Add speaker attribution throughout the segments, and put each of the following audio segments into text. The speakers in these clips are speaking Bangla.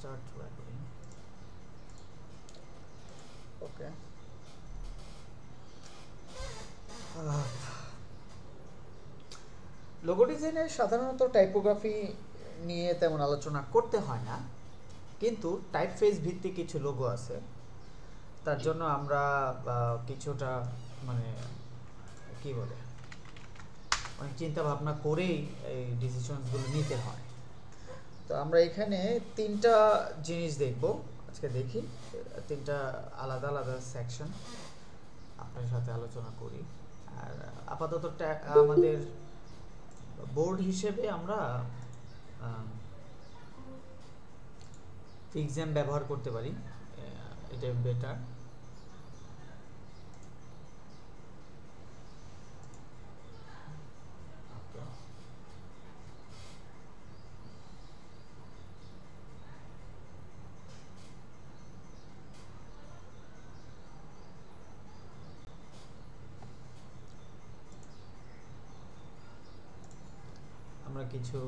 Speaker 1: start recording. Okay. লোগো ডিজাইনের সাধারণত টাইপোগ্রাফি নিয়ে তেমন আলোচনা করতে হয় না, কিন্তু টাইপফেস ভিত্তিক কিছু লোগো আছে, তার জন্য আমরা কিছুটা মানে কি বলে অনেক চিন্তা ভাবনা করেই এই ডিসিশনসগুলো নিতে হয়। তো আমরা এখানে তিনটা জিনিস দেখব আজকে, দেখি তিনটা আলাদা আলাদা সেকশন আপনার সাথে আলোচনা করি। আর আপাতত আমাদের বোর্ড হিসেবে আমরা ফিক্সেম ব্যবহার করতে পারি, এটা বেটার। আমরা কিছু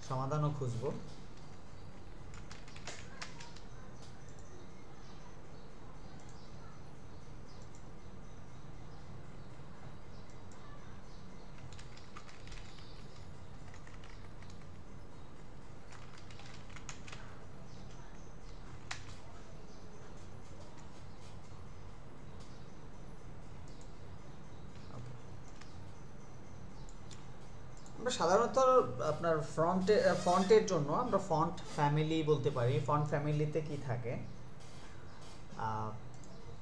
Speaker 1: সমাধানও খুঁজব। সাধারণত আপনার ফন্টের জন্য আমরা ফন্ট ফ্যামিলি বলতে পারি। ফন্ট ফ্যামিলিতে কি থাকে,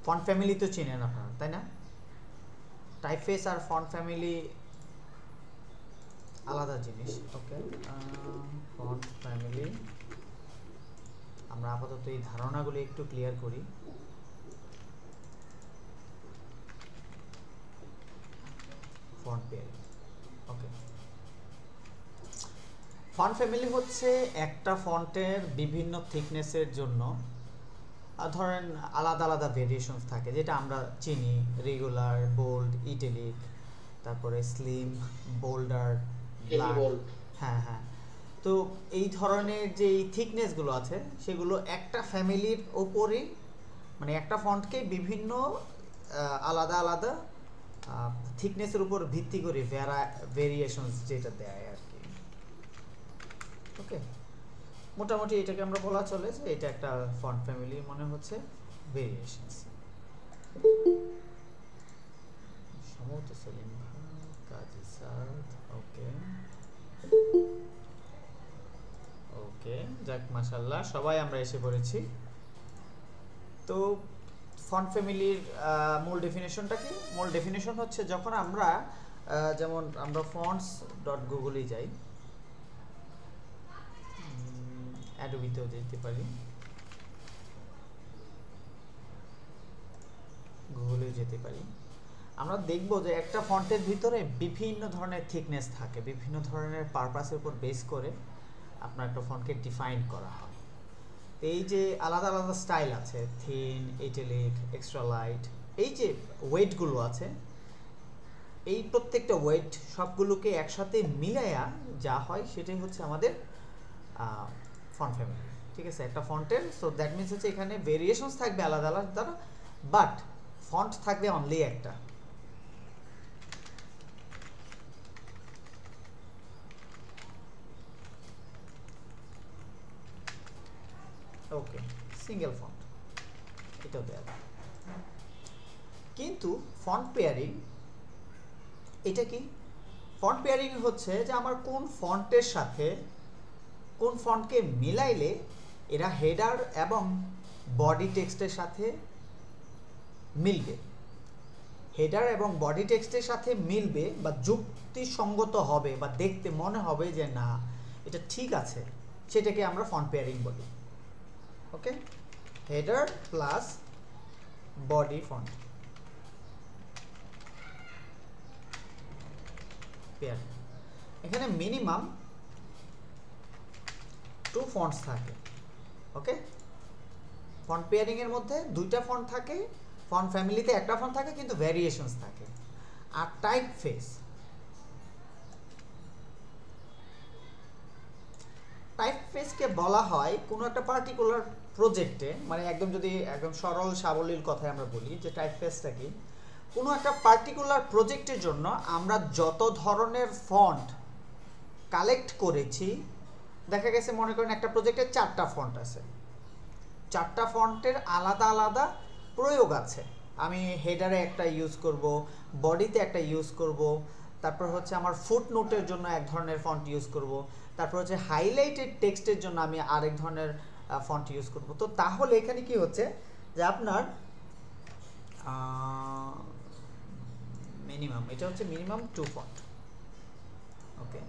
Speaker 1: ফন্ট ফ্যামিলি তো চেনেন আপনারা, তাই না? টাইপফেস আর ফন্ট ফ্যামিলি আলাদা জিনিস। ওকে, ফন্ট ফ্যামিলি আমরা আপাতত এই ধারণাগুলো একটু ক্লিয়ার করি। ফন্ট পেয়ারিং, ওকে। ফন্ট ফ্যামিলি হচ্ছে একটা ফন্টের বিভিন্ন থিকনেসের জন্য ধরেন আলাদা আলাদা ভেরিয়েশনস থাকে, যেটা আমরা চিনি রেগুলার, বোল্ড, ইটালিক, তারপরে স্লিম, বোল্ডার, ব্ল্যাক। হ্যাঁ হ্যাঁ, তো এই ধরনের যে থিকনেসগুলো আছে সেগুলো একটা ফ্যামিলির ওপরই, মানে একটা ফন্টকে বিভিন্ন আলাদা আলাদা থিকনেসের উপর ভিত্তি করে ভেরিয়েশনস যেটা দেয় আর কি। ওকে, মোটামুটি এটাকে আমরা বলা চলে যে এটা একটা ফন্ট ফ্যামিলি মনে হচ্ছে ভেরিয়েশনস। সমত সেলিম কাজী স্যার, ওকে ওকে, যাক মাশাআল্লাহ সবাই আমরা এসে পড়েছি। তো ফন্ট ফ্যামিলির মূল ডেফিনেশনটা কি? মূল ডেফিনেশন হচ্ছে যখন আমরা যেমন আমরা fonts.google-এ যাই, অ্যাডোবিতেও যেতে পারি, গুগলে যেতে পারি, আমরা দেখব যে একটা ফন্টের ভিতরে বিভিন্ন ধরনের থিকনেস থাকে, বিভিন্ন ধরনের পারপাসের উপর বেস করে আপনার একটা ফন্টকে ডিফাইন করা হয়। এই যে আলাদা আলাদা স্টাইল আছে, থিন, ইটালিক, এক্সট্রা লাইট, এই যে ওয়েটগুলো আছে, এই প্রত্যেকটা ওয়েট সবগুলোকে একসাথে মিলাইয়া যা হয় সেটাই হচ্ছে আমাদের ফন্ট ফ্যামিলি। ঠিক আছে, একটা ফন্টের, সো দ্যাট মিনস হচ্ছে এখানে ভেরিয়েশনস থাকবে আলাদা আলাদা, বাট ফন্ট থাকবে অনলি একটা। ওকে, সিঙ্গেল ফন্ট, এটাও দেওয়া। কিন্তু ফন্ট পেয়ারিং এটা কি? ফন্ট পেয়ারিং হচ্ছে যে আমার কোন ফন্টের সাথে কোন ফন্টকে মিলাইলে এরা হেডার এবং বডি টেক্সটের সাথে মিলবে, হেডার এবং বডি টেক্সটের সাথে মিলবে বা যুক্তিসঙ্গত হবে বা দেখতে মনে হবে যে না এটা ঠিক আছে, সেটাকে আমরা ফন্ট পেয়ারিং বলি। Okay, header plus body font pair. এখানে মিনিমাম 2 ফন্টস থাকে। ওকে, ফন্ট পেয়ারিং এর মধ্যে 2টা ফন্ট থাকে, ফন্ট ফ্যামিলিতে একটা ফন্ট থাকে কিন্তু ভ্যারিয়েশনস থাকে। আর টাইপফেস টাইপফেসকে বলা হয় কোনো একটা পার্টিকুলার প্রজেক্টে, মানে একদম যদি একদম সরল সাবলীল কথায় আমরা বলি যে টাইপফেসটা কি, কোনো একটা পার্টিকুলার প্রজেক্টের জন্য আমরা যত ধরনের ফন্ট কালেক্ট করেছি, দেখা গেছে মনে করেন একটা প্রজেক্টে 4টা ফন্ট আছে, 4টা ফন্টের আলাদা আলাদা প্রয়োগ আছে। আমি হেডারে একটা ইউজ করব, বডিতে একটা ইউজ করব, তারপর হচ্ছে আমার ফুটনোটের জন্য এক ধরনের ফন্ট ইউজ করব, তারপর হচ্ছে হাইলাইটেড টেক্সটের জন্য আমি আরেক ধরনের ফন্ট ইউজ করব। তো তাহলে এখানে কি হচ্ছে যে আপনার মিনিমাম, এটা হচ্ছে মিনিমাম 2 ফন্ট। ওকে,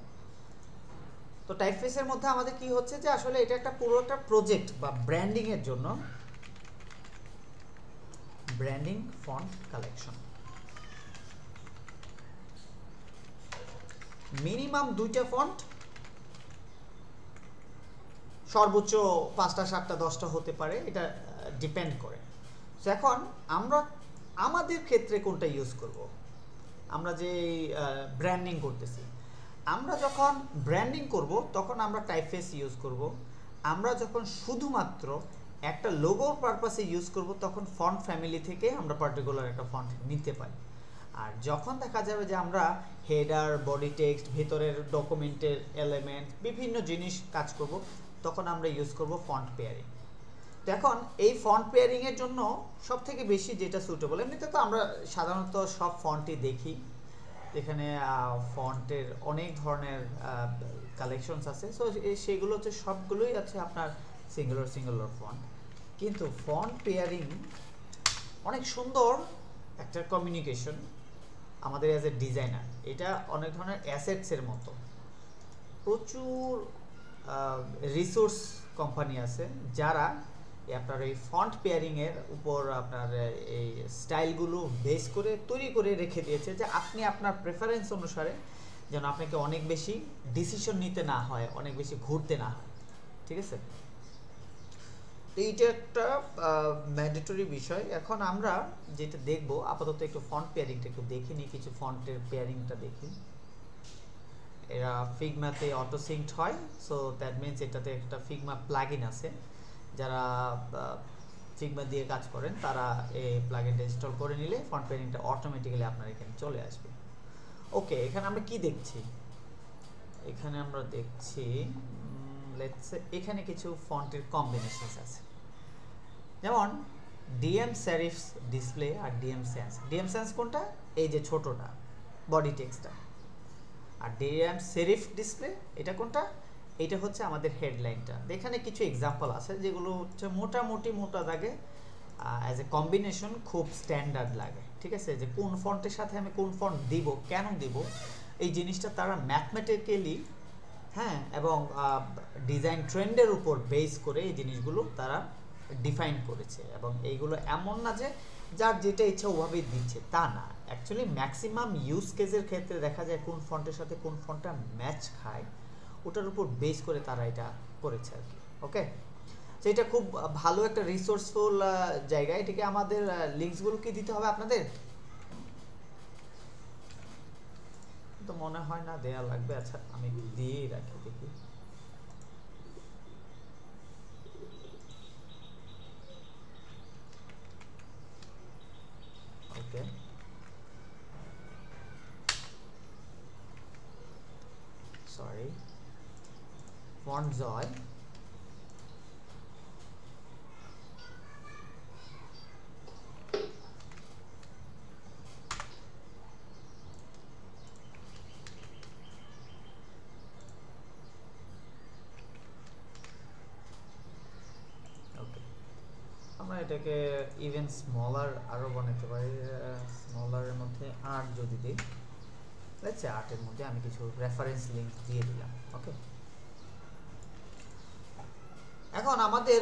Speaker 1: তো টাইপফেসের মধ্যে আমাদের কি হচ্ছে যে আসলে এটা একটা পুরো একটা প্রজেক্ট বা ব্র্যান্ডিং এর জন্য ব্র্যান্ডিং ফন্ট কালেকশন। মিনিমাম 2টা ফন্ট, সর্বোচ্চ 5টা 7টা 10টা হতে পারে, এটা ডিপেন্ড করে। তো এখন আমরা আমাদের ক্ষেত্রে কোনটা ইউজ করব, আমরা যে ব্র্যান্ডিং করতেছি, আমরা যখন ব্র্যান্ডিং করব তখন আমরা টাইপফেস ইউজ করব। আমরা যখন শুধুমাত্র একটা লোগোর পারপাসে ইউজ করব তখন ফন্ট ফ্যামিলি থেকে আমরা পার্টিকুলার একটা ফন্ট নিতে পারি। আর যখন দেখা যাবে যে আমরা হেডার, বডি টেক্সট, ভেতরের ডকুমেন্টের এলিমেন্ট, বিভিন্ন জিনিস কাজ করব, তখন আমরা ইউজ করব ফন্ট পেয়ারিং। তো এখন এই ফন্ট পেয়ারিং এর জন্য সবথেকে বেশি যেটা সুটেবল, এমনিতে তো আমরা সাধারণত সব ফন্টই দেখি, এখানে ফন্টের অনেক ধরনের কালেকশনস আছে। সো সেগুলো হচ্ছে সবগুলোই আছে আপনার সিঙ্গুলার ফন্ট, কিন্তু ফন্ট পেয়ারিং অনেক সুন্দর একটা কমিউনিকেশন আমাদের অ্যাজ এ ডিজাইনার। এটা অনেক ধরনের অ্যাসেটসের মতো। প্রচুর রিসোর্স কোম্পানি আছে যারা আপনার এই ফন্ট পেয়ারিংয়ের উপর আপনার এই স্টাইলগুলো বেস করে তৈরি করে রেখে দিয়েছে, যে আপনি আপনার প্রেফারেন্স অনুসারে যেন আপনাকে অনেক বেশি ডিসিশন নিতে না হয়, অনেক বেশি ঘুরতে না হয়। ঠিক আছে, এইটা একটা ম্যান্ডেটরি বিষয়। এখন আমরা যেটা দেখব আপাতত একটু ফন্ট পেয়ারিংটা একটু দেখে নিই, কিছু ফন্টের পেয়ারিংটা দেখি। এরা ফিগমাতে অটো সিঙ্কড হয়, সো দ্যাট মিনস এটাতে একটা ফিগমা প্লাগইন আছে। যারা ফিগমা দিয়ে কাজ করেন তারা এই প্লাগইনটা ইনস্টল করে নিলে ফন্ট পেয়ারিংটা অটোমেটিক্যালি আপনার এখানে চলে আসবে। ওকে, এখানে আমরা কি দেখছি, এখানে আমরা দেখছি লেটস সে এখানে কিছু ফন্টের কম্বিনেশনস আছে, যেমন ডিএম সেরিফস ডিসপ্লে আর ডিএম সেন্স। ডিএম সেন্স কোনটা, এই যে ছোটটা বডি টেক্সটটা, আর ডিএম সেরিফ ডিসপ্লে এটা কোনটা, এটা হচ্ছে আমাদের হেডলাইনটা। এখানে কিছু এক্সাম্পল আছে যেগুলো হচ্ছে মোটামুটি মোটা দাগে অ্যাজ এ কম্বিনেশন খুব স্ট্যান্ডার্ড লাগে। ঠিক আছে, যে কোন ফন্টের সাথে আমি কোন ফন্ট দিব, কেন দিব, এই জিনিসটা তারা ম্যাথমেটিক্যালি, হ্যাঁ, এবং ডিজাইন ট্রেন্ডের উপর বেস করে এই জিনিসগুলো তারা ডিফাইন করেছে। এবং এইগুলো এমন না যে যার যেটা ইচ্ছা ওভাবেই দিচ্ছে, তা না। অ্যাকচুয়ালি ম্যাক্সিমাম ইউজ কেসের ক্ষেত্রে দেখা যায় কোন ফন্টের সাথে কোন ফন্টটা ম্যাচ খায়, ওটার উপর বেস করে তারা এটা করেছে আর কি। ওকে, তো এটা খুব ভালো একটা রিসোর্সফুল জায়গা। এটাকে আমাদের লিঙ্কসগুলো কি দিতে হবে আপনাদের? তো মনে হয় না দেয়া লাগবে। আচ্ছা, আমি দিয়েই রাখি, দেখি। ওকে, সরি, ফন্টজয়, আমরা এটাকে ইভেন স্মলার আরও বানাতে পারি। স্মলারের মধ্যে 8 যদি দিই, লেটস সে 8 এর মধ্যে আমি কিছু রেফারেন্স লিংক দিয়ে দিলাম। ওকে, এখন আমাদের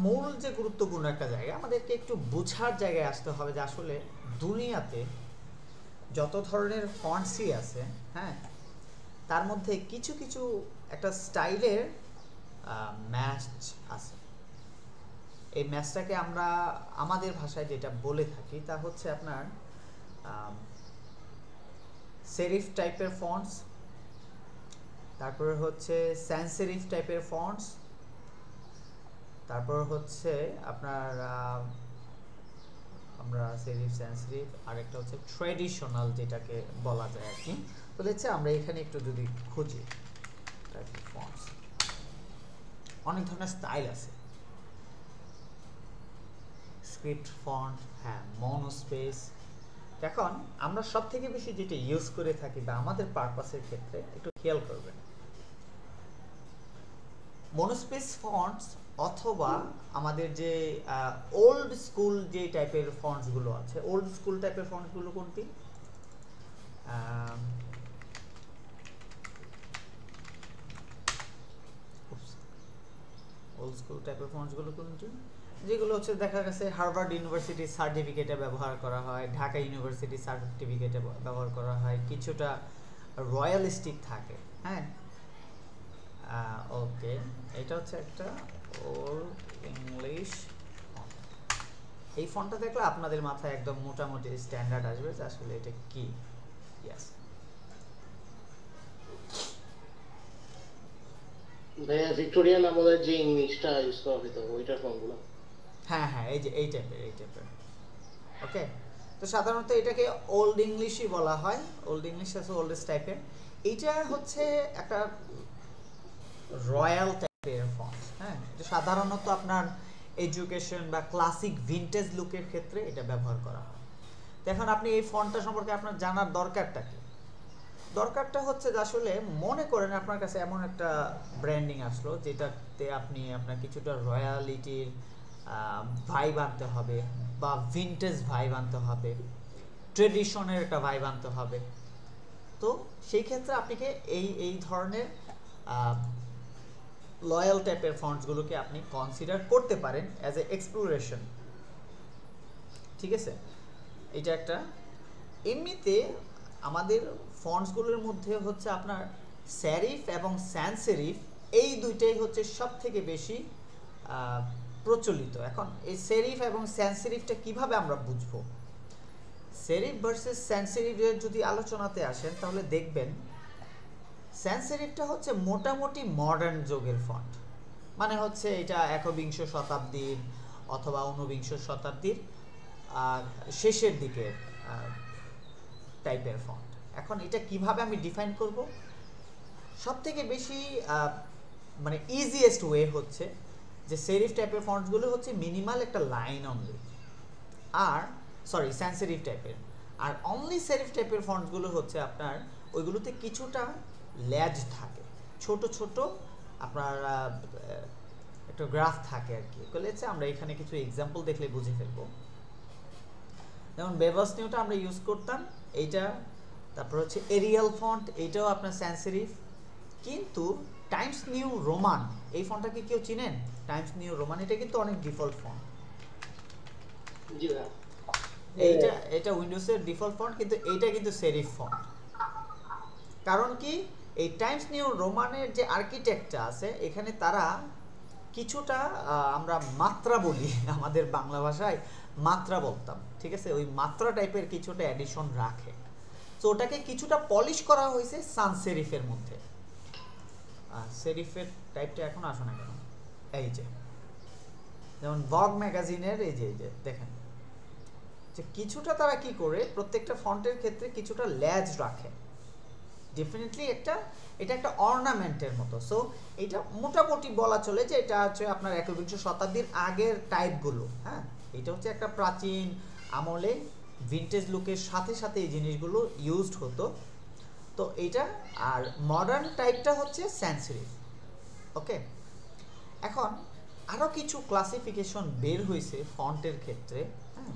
Speaker 1: মূল যে গুরুত্বপূর্ণ একটা জায়গা, আমাদেরকে একটু বোঝার জায়গায় আসতে হবে যে আসলে দুনিয়াতে যত ধরনের ফন্টসই আছে, হ্যাঁ, তার মধ্যে কিছু কিছু একটা স্টাইলের ম্যাচ আছে। এই ম্যাচটাকে আমরা আমাদের ভাষায় যেটা বলে থাকি তা হচ্ছে আপনার সেরিফ টাইপের ফন্টস, তারপরে হচ্ছে স্যান্স সেরিফ টাইপের ফন্টস, তারপর হচ্ছে আপনার আমরা সেরিফ স্যান্স সেরিফ, আরেকটা হচ্ছে ট্র্যাডিশনাল যেটাকে বলা যায় আর কি। তো লেটস সে আমরা এখানে একটু যদি খুঁজি টাইপিং ফন্টস, অনেক ধরনের স্টাইল আছে। স্ক্রিপ্ট ফন্ট, হ্যাঁ, মনোস্পেস। এখন আমরা সব থেকে বেশি যেটা ইউজ করে থাকি বা আমাদের পারপাসের ক্ষেত্রে একটু খেয়াল করবেন, মনোস্পেস ফন্টস অথবা আমাদের যে ওল্ড স্কুল যে টাইপের ফন্টসগুলো আছে, ওল্ড স্কুল টাইপের ফন্টসগুলো কোনটি? ওল্ড স্কুল টাইপের ফন্টসগুলো কোনটি? যেগুলো হচ্ছে দেখা গেছে হার্ভার্ড ইউনিভার্সিটির সার্টিফিকেটে ব্যবহার করা হয়, ঢাকা ইউনিভার্সিটির সার্টিফিকেটে ব্যবহার করা হয়, কিছুটা রয়্যালিস্টিক থাকে। হ্যাঁ, ওকে, এটা হচ্ছে একটা ওল্ড ইংলিশ। এই ফন্টটা দেখলে আপনাদের মাথায় একদম মোটামুটি স্ট্যান্ডার্ড আসবে যে আসলে এটা কি। ইয়েস
Speaker 2: ভাইয়া, ভিক্টোরিয়ান আমলের যে ইংলিশটা ইউজ করা হতো ওইটার ফর্মগুলো।
Speaker 1: হ্যাঁ হ্যাঁ, এই যে এই টাইপের। ওকে, তো সাধারণত এটাকে ওল্ড ইংলিশই বলা হয়, ওল্ড ইংলিশ আছে ওল্ডেস্ট টাইপের। এইটা হচ্ছে একটা রয়্যাল টাইপের ফন্ট। হ্যাঁ, এটা সাধারণত আপনার এডুকেশন বা ক্লাসিক ভিন্টেজ লুকের ক্ষেত্রে এটা ব্যবহার করা হয়। তো এখন আপনি এই ফন্টটা সম্পর্কে আপনার জানার দরকারটা কি? দরকারটা হচ্ছে যে আসলে মনে করেন আপনার কাছে এমন একটা ব্র্যান্ডিং আসলো যেটাতে আপনি আপনার কিছুটা রয়্যালিটির ভাইব আনতে হবে বা ভিন্টেজ ভাইব আনতে হবে, ট্রেডিশনের একটা ভাইব আনতে হবে। তো সেই ক্ষেত্রে আপনাকে এই ধরনের লয়াল টাইপের ফন্টসগুলোকে আপনি কনসিডার করতে পারেন অ্যাজ এ এক্সপ্লোরেশন। ঠিক আছে, এটা একটা। এমনিতে আমাদের ফন্টসগুলোর মধ্যে হচ্ছে আপনার স্যারিফ এবং স্যান্স সেরিফ, এই দুইটাই হচ্ছে সব থেকে বেশি প্রচলিত। এখন এই সেরিফ এবং স্যান্স সেরিফটা কীভাবে আমরা বুঝবো? সেরিফ ভার্সেস স্যান্স সেরিফের যদি আলোচনাতে আসেন তাহলে দেখবেন স্যান্স সেরিফটা হচ্ছে মোটামুটি মডার্ন যুগের ফন্ট, মানে হচ্ছে এটা একবিংশ শতাব্দীর অথবা ঊনবিংশ শতাব্দীর শেষের দিকের টাইপের ফন্ট। এখন এটা কিভাবে আমি ডিফাইন করব? সব থেকে বেশি মানে ইজিয়েস্ট ওয়ে হচ্ছে যে সেরিফ টাইপের ফন্টসগুলো হচ্ছে মিনিমাল একটা লাইন অনলি, আর সরি স্যান্স সেরিফ টাইপের, আর অনলি সেরিফ টাইপের ফন্টসগুলো হচ্ছে আপনার ওইগুলোতে কিছুটা ল্যাজ থাকে, ছোট ছোট আপনার একটা গ্রাফ থাকে আর কি। বলেছে আমরা এখানে কিছু এক্সাম্পল দেখলে বুঝে ফেলবো। যেমন বেভাস নিউটা আমরা ইউজ করতাম এইটা, তারপর হচ্ছে এরিয়াল ফন্ট, এইটাও আপনার স্যান্স সেরিফ। কিন্তু টাইমস নিউ রোমান এই ফন্টটা কি কেউ চিনেন? টাইমস নিউ রোমান এটা কিন্তু অনেক ডিফল্ট ফন্ট। এটা উইন্ডোজের ডিফল্ট ফন্ট, কিন্তু এইটা কিন্তু সেরিফ ফন্ট। কারণ কি, এই টাইমস নিউ রোমানের যে আর্কিটেকচার আছে এখানে তারা কিছুটা আমরা মাত্রা বলি, আমাদের বাংলা ভাষায় মাত্রা বলতাম, ঠিক আছে, ওই মাত্রা টাইপের কিছুটা অ্যাডিশন রাখে। তো ওটাকে কিছুটা পলিশ করা হয়েছে সান সেরিফের মধ্যে। সেরিফের টাইপটা এখন আসে না কেন? এই যে যেমন ভগ ম্যাগাজিনের এই যে দেখেন যে কিছুটা তারা কি করে প্রত্যেকটা ফন্টের ক্ষেত্রে কিছুটা ল্যাজ রাখে। ডেফিনেটলি এটা একটা অর্নামেন্টের মতো। সো এটা মোটামুটি বলা চলে যে এটা হচ্ছে আপনার একবিংশ শতাব্দীর আগের টাইপগুলো। হ্যাঁ, এটা হচ্ছে একটা প্রাচীন আমলে ভিন্টেজ লুকের সাথে সাথে এই জিনিসগুলো ইউজড হতো। তো এটা আর মডার্ন টাইপটা হচ্ছে স্যান্স সেরিফ। ওকে, এখন আরও কিছু ক্লাসিফিকেশন বের হয়েছে ফন্টের ক্ষেত্রে। হ্যাঁ,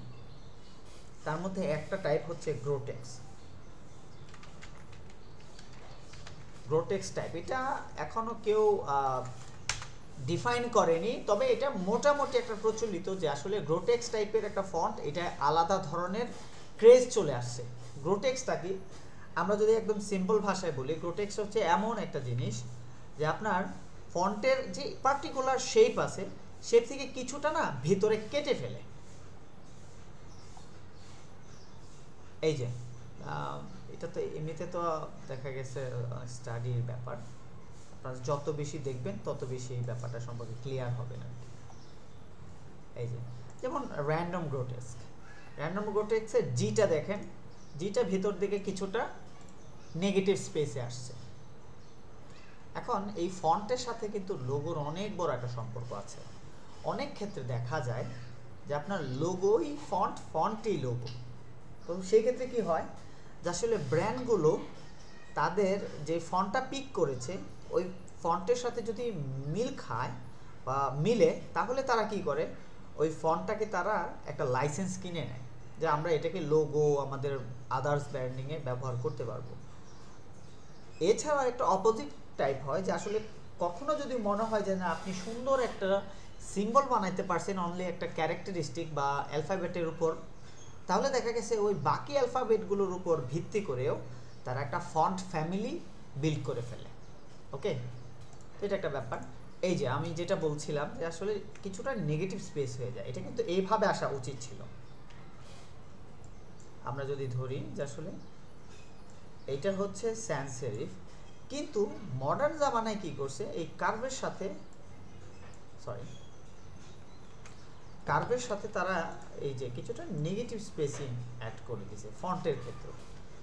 Speaker 1: তার মধ্যে একটা টাইপ হচ্ছে গ্রোটেক্স। গ্রোটেক্স টাইপ এটা এখনো কেউ ডিফাইন করেনি, তবে এটা মোটামুটি একটা প্রচলিত যে আসলে গ্রোটেক্স টাইপের একটা ফন্ট, এটা আলাদা ধরনের ক্রেজ চলে আসছে। গ্রোটেক্সটা কি, আমরা যদি একদম সিম্পল ভাষায় বলি, গ্রোটেক্স হচ্ছে এমন একটা জিনিস যে আপনার ফন্টের যে পার্টিকুলার শেপ আছে শেপ থেকে কিছুটা না ভিতরে কেটে ফেলে। এই যে এটা তো এমনিতে তো দেখা গেছে স্টাডির ব্যাপার, আপনারা যত বেশি দেখবেন তত বেশি এই ব্যাপারটা সম্পর্কে ক্লিয়ার হবে না। এই যে যেমন র্যান্ডম গ্রোটেস্ক, র্যান্ডম গ্রোটেস্কের জিটা দেখেন, জিটা ভিতর দিকে কিছুটা নেগেটিভ স্পেসে আসছে। এখন এই ফন্টের সাথে কিন্তু লোগোর অনেক বড় একটা সম্পর্ক আছে। অনেক ক্ষেত্রে দেখা যায় যে আপনার লোগোই ফন্ট, ফন্টই লোগো। তো সেই ক্ষেত্রে কি হয় যে আসলে ব্র্যান্ডগুলো তাদের যে ফন্টটা পিক করেছে ওই ফন্টের সাথে যদি মিল খায় বা মিলে, তাহলে তারা কি করে ওই ফন্টটাকে তারা একটা লাইসেন্স কিনে নেয় যে আমরা এটাকে লোগো আমাদের আদার্স ব্র্যান্ডিংয়ে ব্যবহার করতে পারবো। এছাড়া একটা অপোজিট টাইপ হয় যে আসলে কখনো যদি মনে হয় যে না আপনি সুন্দর একটা সিম্বল বানাইতে পারছেন অনলি একটা ক্যারেক্টারিস্টিক বা অ্যালফাবেটের উপর, তাহলে দেখা গেছে ওই বাকি অ্যালফাবেটগুলোর উপর ভিত্তি করেও তারা একটা ফন্ট ফ্যামিলি বিল্ড করে ফেলে। ওকে, এটা একটা ব্যাপার। এই যে আমি যেটা বলছিলাম যে আসলে কিছুটা নেগেটিভ স্পেস হয়ে যায়, এটা কিন্তু এইভাবে আসা উচিত ছিল। আমরা যদি ধরি যে আসলে এইটা হচ্ছে স্যান্স সেরিফ, কিন্তু মডার্ন জামানায় কি করছে এই কার্ভের সাথে কার্ভের সাথে তারা এই যে কিছুটা নেগেটিভ স্পেসিং অ্যাড করে দিয়েছে ফন্টের ক্ষেত্রে।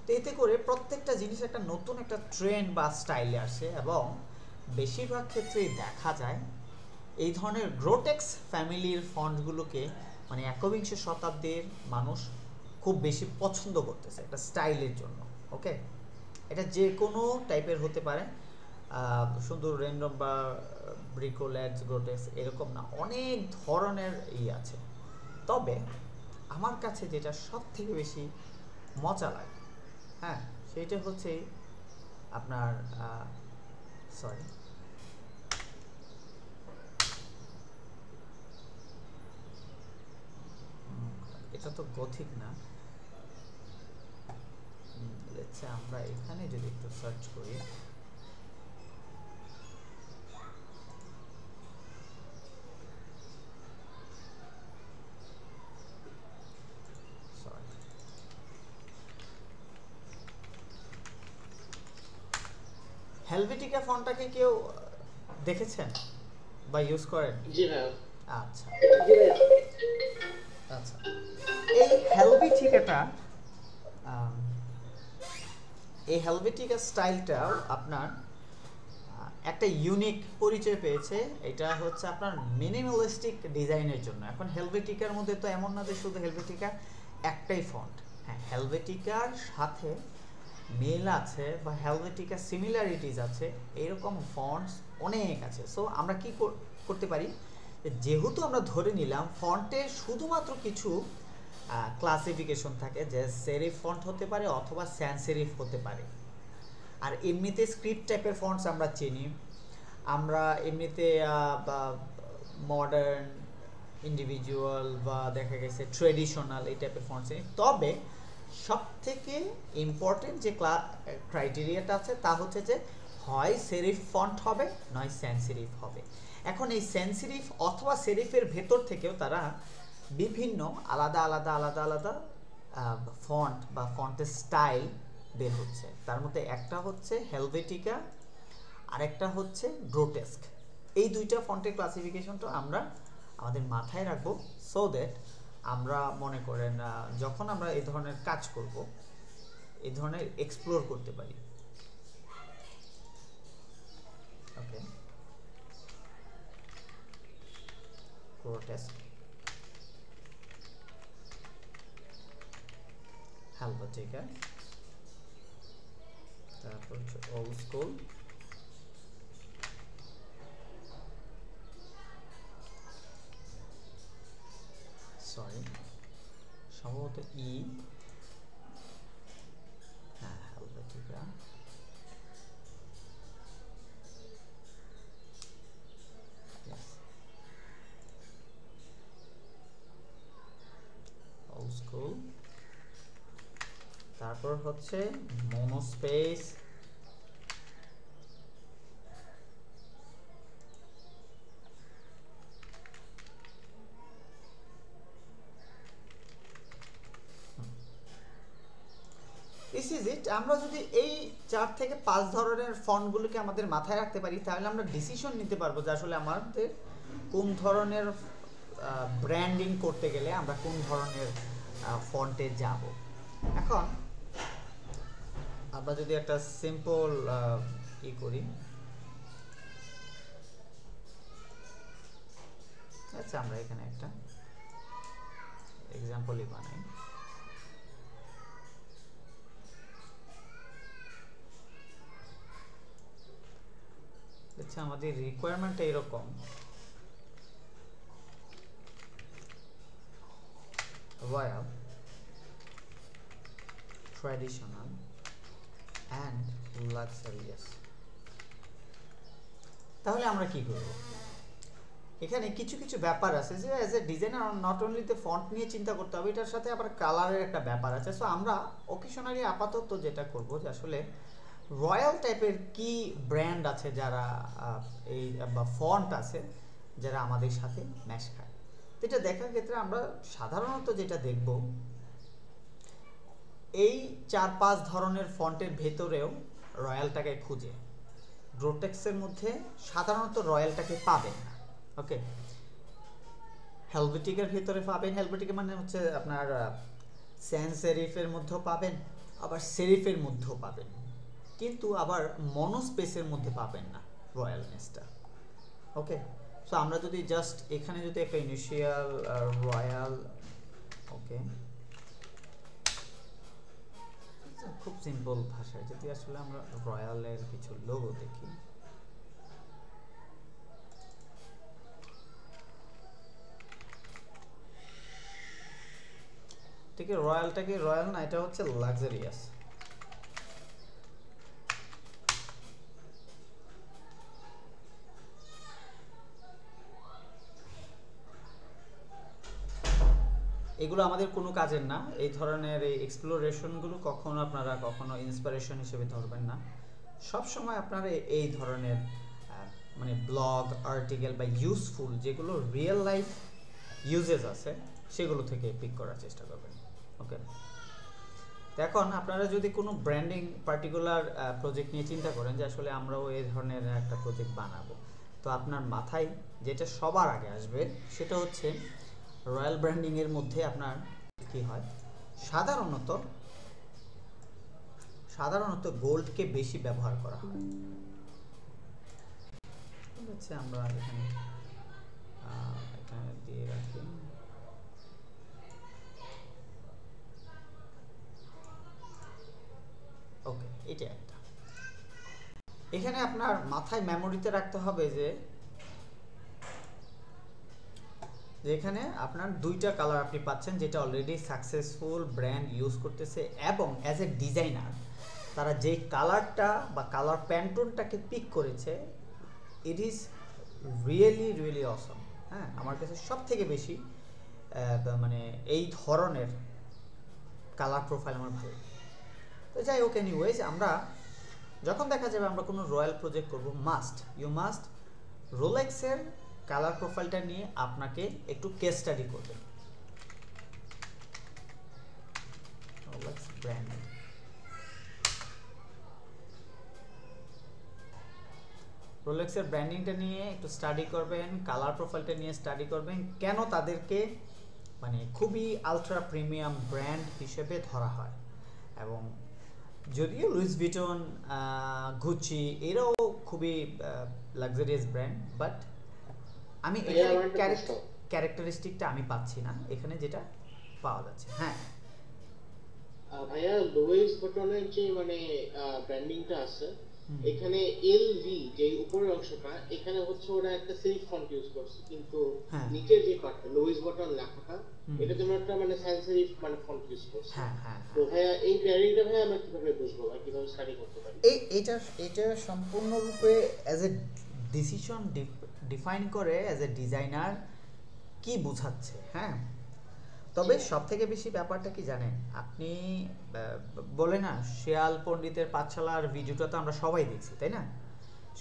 Speaker 1: তো এতে করে প্রত্যেকটা জিনিস একটা নতুন একটা ট্রেন্ড বা স্টাইলে আসে, এবং বেশিরভাগ ক্ষেত্রেই দেখা যায় এই ধরনের গ্রোটেক্স ফ্যামিলির ফন্টগুলোকে মানে একবিংশ শতাব্দীর মানুষ খুব বেশি পছন্দ করতেছে একটা স্টাইলের জন্য। ওকে, এটা যে কোনো টাইপের হতে পারে, শুধু র্যান্ডম বা ব্রিকোলেজ গ্রোটেক্স এরকম না, অনেক ধরনের আছে। তবে আমার কাছে যেটা সব থেকে বেশি মজা লাগে, হ্যাঁ, সেইটা হচ্ছে আপনার সরি এটা তো গথিক না, আমরা এখানে যদি একটু সার্চ করি, হেলভেটিকা ফন্টটাকে কেউ দেখেছেন বা ইউজ করেন?
Speaker 2: জি হ্যাঁ।
Speaker 1: আচ্ছা আচ্ছা, এই হেলভেটিকাটা এই হেলভেটিকা স্টাইলটাও আপনার একটা ইউনিক পরিচয় পেয়েছে। এটা হচ্ছে আপনার মিনিমালিস্টিক ডিজাইনের জন্য। এখন হেলভেটিকার মধ্যে তো এমন না যে শুধু হেলভেটিকা একটাই ফন্ট, হ্যাঁ, হেলভেটিকার সাথে মিল আছে বা হেলভেটিকা সিমিলারিটিস আছে, এরকম ফন্টস অনেক আছে। সো আমরা কি করতে পারি, যেহেতু আমরা ধরে নিলাম ফন্টের শুধুমাত্র কিছু ক্লাসিফিকেশন থাকে, যে সেরিফ ফন্ট হতে পারে অথবা স্যান্স সেরিফ হতে পারে। আর এমনিতে স্ক্রিপ্ট টাইপের ফন্টস আমরা চিনি, আমরা এমনিতে মডার্ন, ইন্ডিভিজুয়াল বা দেখা গেছে ট্রেডিশনাল এই টাইপের ফন্টস চিনি। তবে সব থেকে ইম্পর্টেন্ট যে ক্রাইটেরিয়াটা আছে তা হচ্ছে যে হয় সেরিফ ফন্ট হবে নয় স্যান্স সেরিফ হবে। এখন এই স্যান্স সেরিফ অথবা সেরিফের ভেতর থেকেও তারা বিভিন্ন আলাদা আলাদা আলাদা আলাদা ফন্ট বা ফন্টের স্টাইল বের হচ্ছে। তার মধ্যে একটা হচ্ছে হেলভেটিকা আর একটা হচ্ছে গ্রোটেস্ক। এই দুইটা ফন্টের ক্লাসিফিকেশনটা আমরা আমাদের মাথায় রাখবো, সো দ্যাট আমরা মনে করেন যখন আমরা এই ধরনের কাজ করব, এই ধরনের এক্সপ্লোর করতে পারি। ওকে, গ্রোটেস্ক, হেলভেটিকা, তারপর হচ্ছে ওল্ড স্কুল, সরি সম্ভবত হ্যাঁ হেলভেটিকা, ওল্ড স্কুল, তারপর হচ্ছে মনোস্পেস, দিস ইজ ইট। আমরা যদি এই 4 থেকে 5 ধরনের ফন্টগুলোকে আমাদের মাথায় রাখতে পারি, তাহলে আমরা ডিসিশন নিতে পারবো যে আসলে আমাদের কোন ধরনের ব্র্যান্ডিং করতে গেলে আমরা কোন ধরনের ফন্টে যাব। এখন আমরা যদি একটা সিম্পল করি, আচ্ছা আমরা এখানে একটা এক্সাম্পলই বানাই। আচ্ছা আমাদের রিকোয়ারমেন্টটা এরকম, রয়্যাল, ট্র্যাডিশনাল অ্যান্ড লাক্সারিয়াস। তাহলে আমরা কি করব? এখানে কিছু কিছু ব্যাপার আছে যে as a designer not only the font নিয়ে চিন্তা করতে হবে, এটার সাথে আবার কালারের একটা ব্যাপার আছে। সো আমরা অকেশনালি আপাতত যেটা করব যে আসলে রয়্যাল টাইপের কি ব্র্যান্ড আছে যারা এই বা ফন্ট আছে যারা আমাদের সাথে ম্যাচ খায়। তো এটা দেখার ক্ষেত্রে আমরা সাধারণত যেটা দেখব, এই 4-5 ধরনের ফন্টের ভেতরেও রয়্যালটাকে খুঁজে ব্রোটেক্সের মধ্যে সাধারণত রয়্যালটাকে পাবেন না। ওকে, হেলভেটিকের ভেতরে পাবেন, হেলভেটিক মানে হচ্ছে আপনার স্যান্স সেরিফের মধ্যেও পাবেন, আবার সেরিফের মধ্যেও পাবেন, কিন্তু আবার মনোস্পেসের মধ্যে পাবেন না রয়্যালনেসটা। ওকে, সো আমরা যদি জাস্ট এখানে যদি একটা ইনিশিয়াল রয়্যাল, ওকে খুব সিম্পল ভাষায় যদি আসলে আমরা রয়্যালের কিছু লোগো দেখি, ঠিক আছে, রয়্যালটাকে রয়্যাল না, এটা হচ্ছে লাক্সারিয়াস। এগুলো আমাদের কোনো কাজের না, এই ধরনের এই এক্সপ্লোরেশনগুলো কখনো আপনারা কখনো ইন্সপিরেশন হিসেবে ধরবেন না। সব সময় আপনারা এই ধরনের মানে ব্লগ আর্টিকেল বা ইউজফুল যেগুলো রিয়েল লাইফ ইউজেস আছে সেগুলো থেকে পিক করার চেষ্টা করবেন। ওকে, এখন আপনারা যদি কোনো ব্র্যান্ডিং পার্টিকুলার প্রজেক্ট নিয়ে চিন্তা করেন যে আসলে আমরাও এই ধরনের একটা প্রজেক্ট বানাবো, তো আপনার মাথায় যেটা সবার আগে আসবে সেটা হচ্ছে রয়্যাল ব্র্যান্ডিং এর মধ্যে আপনার কি হয়, সাধারণত গোল্ডকে বেশি ব্যবহার করা হয়। ঠিক আছে, আমরা এখানে দিয়ে রাখি। ওকে, এটা একটা। এখানে আপনার মাথায় মেমোরিতে রাখতে হবে যে যেখানে আপনার দুইটা কালার আপনি পাচ্ছেন যেটা অলরেডি সাকসেসফুল ব্র্যান্ড ইউজ করতেছে, এবং অ্যাজ এ ডিজাইনার তারা যেই কালারটা বা কালার প্যান্টনটাকে পিক করেছে, ইট ইজ রিয়েলি অসম। হ্যাঁ, আমার কাছে সব থেকে বেশি মানে এই ধরনের কালার প্রোফাইল আমার ভালো লাগে। তো যাই হোক, এনিওয়েজ আমরা যখন দেখা যাবে আমরা কোনো রয়্যাল প্রজেক্ট করব, ইউ মাস্ট রোলেক্সের কালার প্রোফাইলটা নিয়ে আপনাকে একটু কেস স্টাডি করবেন। রোলেক্স ব্র্যান্ড, রোলেক্সের ব্র্যান্ডিংটা নিয়ে একটু স্টাডি করবেন, কালার প্রোফাইলটা নিয়ে স্টাডি করবেন, কেন তাদেরকে মানে খুবই আলট্রা প্রিমিয়াম ব্র্যান্ড হিসেবে ধরা হয়। এবং যদিও লুইস ভিটন, গুচি এরাও খুবই লাক্সারিয়াস ব্র্যান্ড, বাট আমি এখানে ক্যারেক্টারিস্টিকটা আমি পাচ্ছি না এখানে যেটা পাওয়া যাচ্ছে। হ্যাঁ
Speaker 2: ভাইয়া, লুইস ভিটনের যে মানে ব্র্যান্ডিংটা আছে, এখানে এলভি যে উপরের অংশটা, এখানে হচ্ছে ওরা একটা সেরিফ ফন্ট ইউজ করছে, কিন্তু নিচের যে পার্টটা লুইস ভিটন লেখাটা, এটা তোমরা একটা মানে সায়েন্স সেরিফ মানে ফন্ট ইউজ করছে। তো ভাইয়া এই প্যারিংটা ভাইয়া আমরা কিভাবে বুঝবো বা কিভাবে স্টাডি করতে পারি?
Speaker 1: এটা সম্পূর্ণরূপে অ্যাজ এ ডিসিশন ডিফাইন করে অ্যাজ এ ডিজাইনার কি বোঝাচ্ছে। হ্যাঁ, তবে সব থেকে বেশি ব্যাপারটা কি জানেন, আপনি বলে না শেয়াল পণ্ডিতের পাঠশালার ভিডিওটা তো আমরা সবাই দেখছি, তাই না?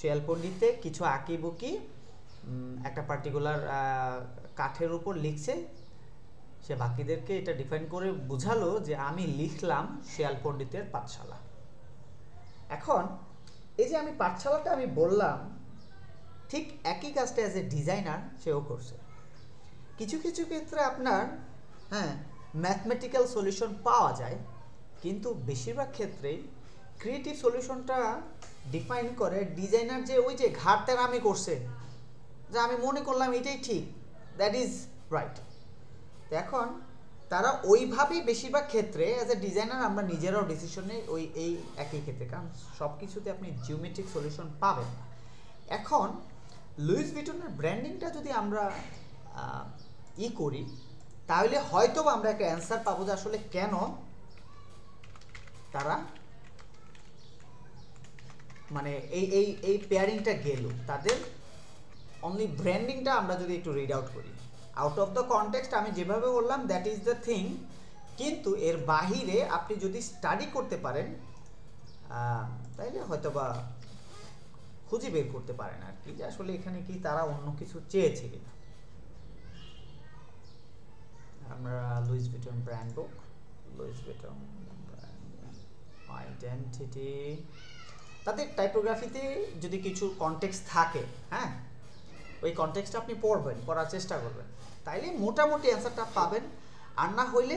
Speaker 1: শেয়াল পণ্ডিতে কিছু আঁকিবুকি একটা পার্টিকুলার কাঠের উপর লিখছে, সে বাকিদেরকে এটা ডিফাইন করে বুঝালো যে আমি লিখলাম শেয়াল পণ্ডিতের পাঠশালা। এখন এই যে আমি পাঠশালাটা আমি বললাম, ঠিক একই কাজটা অ্যাজ এ ডিজাইনার সেও করছে, কিছু কিছু ক্ষেত্রে আপনার হ্যাঁ ম্যাথমেটিক্যাল সলিউশন পাওয়া যায়, কিন্তু বেশিরভাগ ক্ষেত্রেই ক্রিয়েটিভ সলিউশনটা ডিফাইন করে ডিজাইনার, যে ওই যে ঘাটতেরামি করছে, যে আমি মনে করলাম এটাই ঠিক, দ্যাট ইজ রাইট। এখন তারা ওইভাবেই বেশিরভাগ ক্ষেত্রে অ্যাজ এ ডিজাইনার আমরা নিজেরাও ডিসিশন নেই ওই এই একই ক্ষেত্রে, কারণ সব কিছুতে আপনি জিওমেট্রিক সলিউশন পাবেন না। এখন লুইস ভিটনের ব্র্যান্ডিংটা যদি আমরা করি, তাহলে হয়তো আমরা একটা অ্যান্সার পাবো যে আসলে কেন তারা মানে এই এই এই পেয়ারিংটা গেল, তাদের অনলি ব্র্যান্ডিংটা আমরা যদি একটু রিড আউট করি আউট অফ দ্য কনটেক্সট, আমি যেভাবে বললাম দ্যাট ইজ দ্য থিং, কিন্তু এর বাহিরে আপনি যদি স্টাডি করতে পারেন তাইলে হয়তো বা খুঁজে বের করতে পারেন আর কি, যে আসলে এখানে কি তারা অন্য কিছু চেয়েছে কিনা। আমরা লুইস ভিটন ব্র্যান্ড বুক, লুইস ভিটন আইডেন্টিটি, তাদের টাইপোগ্রাফিতে যদি কিছু কনটেক্সট থাকে, হ্যাঁ ওই কনটেক্সটটা আপনি পড়বেন, পড়ার চেষ্টা করবেন, তাইলে মোটামুটি অ্যান্সারটা পাবেন। আর না হইলে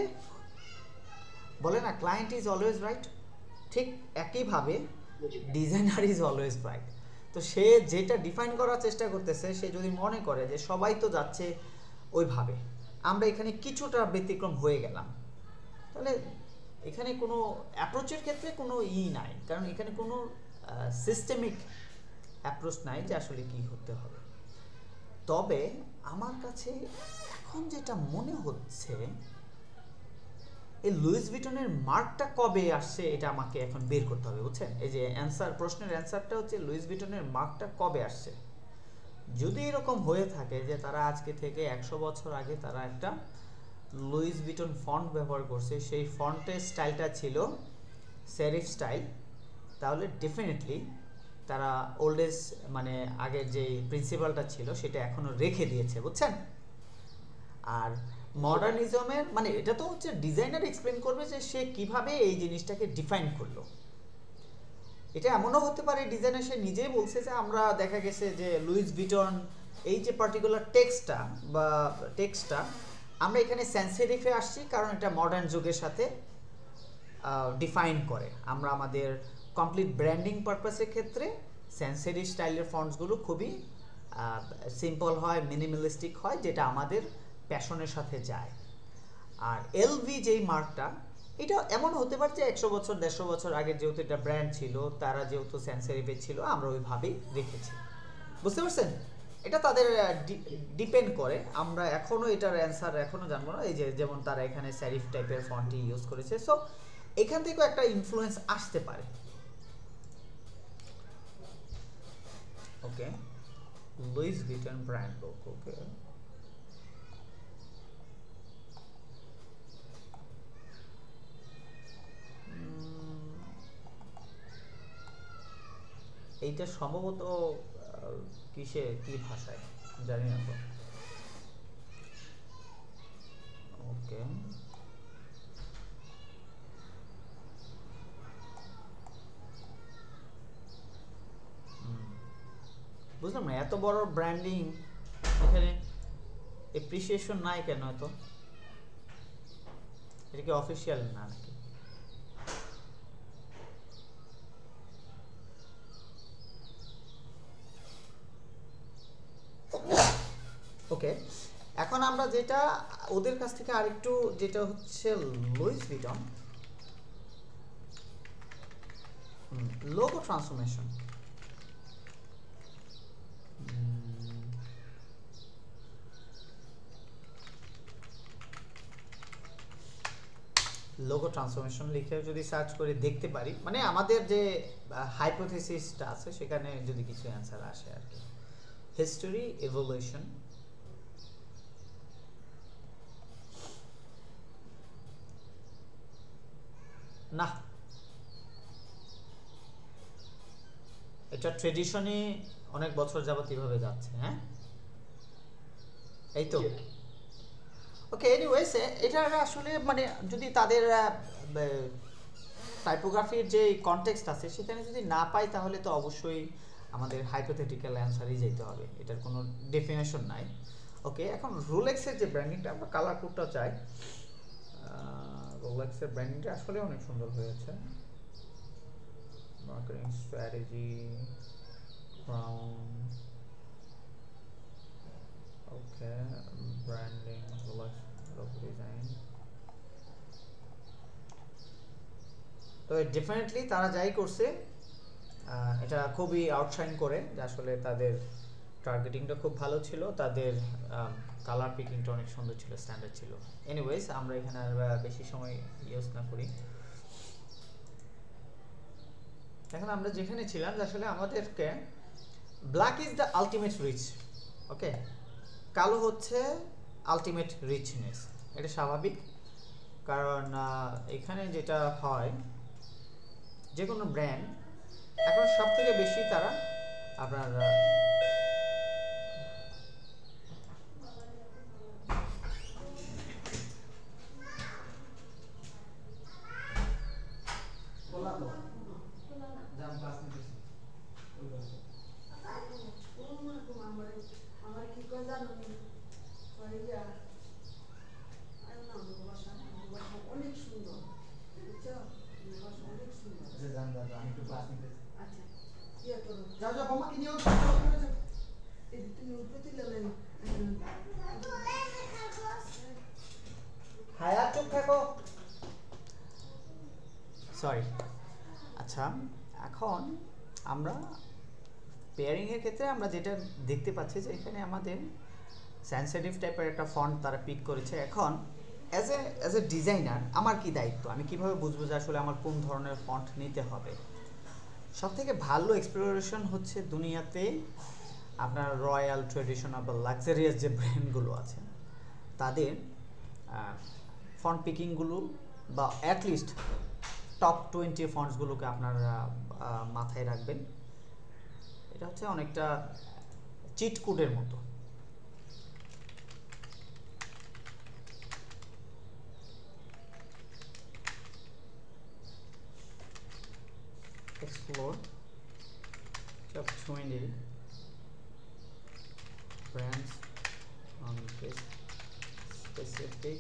Speaker 1: বলে না ক্লায়েন্ট ইজ অলওয়েজ রাইট, ঠিক একইভাবে ডিজাইনার ইজ অলওয়েজ রাইট। তো সে যেটা ডিফাইন করার চেষ্টা করতেছে, সে যদি মনে করে যে সবাই তো যাচ্ছে ওইভাবে, আমরা এখানে কিছুটা ব্যতিক্রম হয়ে গেলাম, তাহলে এখানে কোনো অ্যাপ্রোচের ক্ষেত্রে কোনো নাই, কারণ এখানে কোনো সিস্টেমিক অ্যাপ্রোচ নাই যে আসলে কি হতে হবে। তবে আমার কাছে এখন যেটা মনে হচ্ছে, এই লুইস ভিটনের মার্কটা কবে আসছে এটা আমাকে এখন বের করতে হবে, বুঝছেন? এই যে অ্যান্সার, প্রশ্নের অ্যান্সারটা হচ্ছে লুইস ভিটনের মার্কটা কবে আসছে। যদি এরকম হয়ে থাকে যে তারা আজকে থেকে 100 বছর আগে তারা একটা লুইস ভিটন ফন্ট ব্যবহার করছে, সেই ফন্টের স্টাইলটা ছিল সেরিফ স্টাইল, তাহলে ডেফিনেটলি তারা ওল্ডেজ মানে আগের যে প্রিন্সিপালটা ছিল সেটা এখনো রেখে দিয়েছে, বুঝছেন? আর মডার্নিজমের মানে এটা তো হচ্ছে ডিজাইনার এক্সপ্লেন করবে যে সে কিভাবে এই জিনিসটাকে ডিফাইন করলো। এটা এমনও হতে পারে ডিজাইনার সে নিজেই বলছে যে আমরা দেখা গেছে যে লুইস ভিটন এই যে পার্টিকুলার টেক্সটটা আমরা এখানে সেন্সেরিফে আসছি, কারণ এটা মডার্ন যুগের সাথে ডিফাইন করে। আমরা আমাদের কমপ্লিট ব্র্যান্ডিং পারপাসের ক্ষেত্রে সেন্সেরি স্টাইলের ফন্টসগুলো খুবই সিম্পল হয়, মিনিমালিস্টিক হয়, যেটা আমাদের প্যাশনের সাথে যায়। আর এলভি যেই মার্কটা, এটা এমন হতে পারে যে 100 বছর 150 বছর আগে যেহেতু এটা ব্র্যান্ড ছিল, তারা যেহেতু সেন্সেরিফে ছিল, আমরা ওইভাবেই রেখেছি, বুঝতে পারছেন? এটা তাদের ডিপেন্ড করে, আমরা এখনো এটার অ্যান্সার এখনো জানবো না। এই যে যেমন তারা এখানে সেরিফ টাইপের ফন্টই ইউজ করেছে, সো এখান থেকেও একটা ইনফ্লুয়েন্স আসতে পারে। ওকে, লুইস ভিটন ব্র্যান্ড বুক, ওকে। এইটা সম্ভবত কিসে কি ভাষায় জানি না তো। ওকে, বুঝলাম না এত বড় ব্র্যান্ডিং এখানে এপ্রিসিয়েশন নাই কেন? এত এটা কি অফিসিয়াল না নাকি? ওকে, এখন আমরা যেটা ওদের কাছ থেকে আরেকটু, যেটা হচ্ছে Louis Vuitton logo transformation. Logo transformation লিখে যদি সার্চ করে দেখতে পারি, মানে আমাদের যে হাইপোথেসিসটা আছে সেখানে যদি কিছু অ্যান্সার আসে আর কি। হিস্টোরি ইভলিউশন, না এটা ট্রেডিশনে অনেক বছর যাবত এভাবে যাচ্ছে। হ্যাঁ, এই তো। ওকে, এনিওয়েজ এটা আসলে মানে যদি তাদের টাইপোগ্রাফির যে কনটেক্সট আছে সেখানে যদি না পাই, তাহলে তো অবশ্যই আমাদের হাইপোথেটিক্যাল অ্যান্সারই যেতে হবে, এটার কোনো ডেফিনেশন নাই। ওকে, এখন রোলেক্সের যে ব্র্যান্ডিংটা আমরা কালার কোডটা চাই, রোলেক্সের ব্র্যান্ডিংটা আসলে অনেক সুন্দর হয়েছে। মার্কেটিং স্ট্র্যাটেজি, ক্রাউন, ওকে, ব্র্যান্ডিং, রোলেক্স লোগো ডিজাইন। তো ডেফিনেটলি তারা যাই করছে এটা খুবই আউটশাইন করে, যে আসলে তাদের টার্গেটিংটা খুব ভালো ছিল, তাদের কালার পিকিংটা অনেক সুন্দর ছিল, স্ট্যান্ডার্ড ছিল। এনিওয়েজ, আমরা এখানে আর বেশি সময় ইউজ না করি। এখন আমরা যেখানে ছিলাম, আসলে আমাদেরকে black is the ultimate rich, okay, কালো হচ্ছে আলটিমেট রিচনেস। এটা স্বাভাবিক, কারণ এখানে যেটা হয়, যে কোনো ব্র্যান্ড এখন সব থেকে বেশি তারা আপনার সরি। আচ্ছা, এখন আমরা পেয়ারিংয়ের ক্ষেত্রে আমরা যেটা দেখতে পাচ্ছি, যে এখানে আমাদের সেন্সিটিভ টাইপের একটা ফন্ট তারা পিক করেছে। এখন অ্যাজ এ ডিজাইনার আমার কি দায়িত্ব, আমি কিভাবে বুঝবো যে আসলে আমার কোন ধরনের ফন্ট নিতে হবে? সবথেকে ভালো এক্সপ্লোরেশন হচ্ছে দুনিয়াতে আপনার রয়্যাল, ট্রেডিশনাল বা লাক্সারিয়াস যে ব্র্যান্ডগুলো আছে, তাদের ফন্ট পিকিংগুলো বা অ্যাটলিস্ট টপ 20 ফন্টসগুলোকে আপনারা মাথায় রাখবেন। এটা হচ্ছে অনেকটা চিট কোডের মতো। Explore top 20 brands on this specific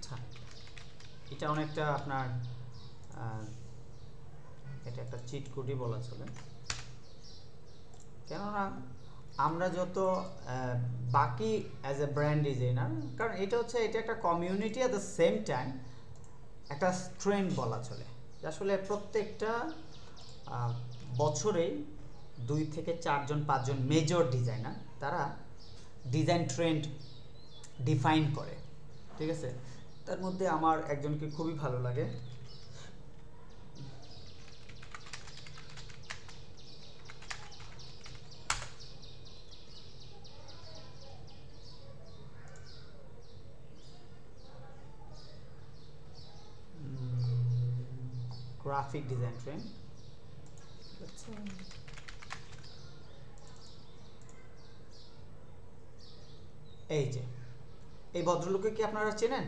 Speaker 1: time. এটা অনেকটা আপনার এটা একটা চিট কোডই বলা চলে, কেননা আমরা যত বাকি অ্যাজ এ ব্র্যান্ড ডিজাইনার, কারণ এটা একটা community, at the same time একটা ট্রেন্ড বলা চলে। আসলে প্রত্যেকটা বছরেই 2 থেকে 4 জন 5 জন মেজর ডিজাইনার তারা ডিজাইন ট্রেন্ড ডিফাইন করে, ঠিক আছে? তার মধ্যে আমার একজনকে খুবই ভালো লাগে, গ্রাফিক ডিজাইন ট্রেন্ড। এই যে এই ভদ্রলোককে কি আপনারা চেনেন?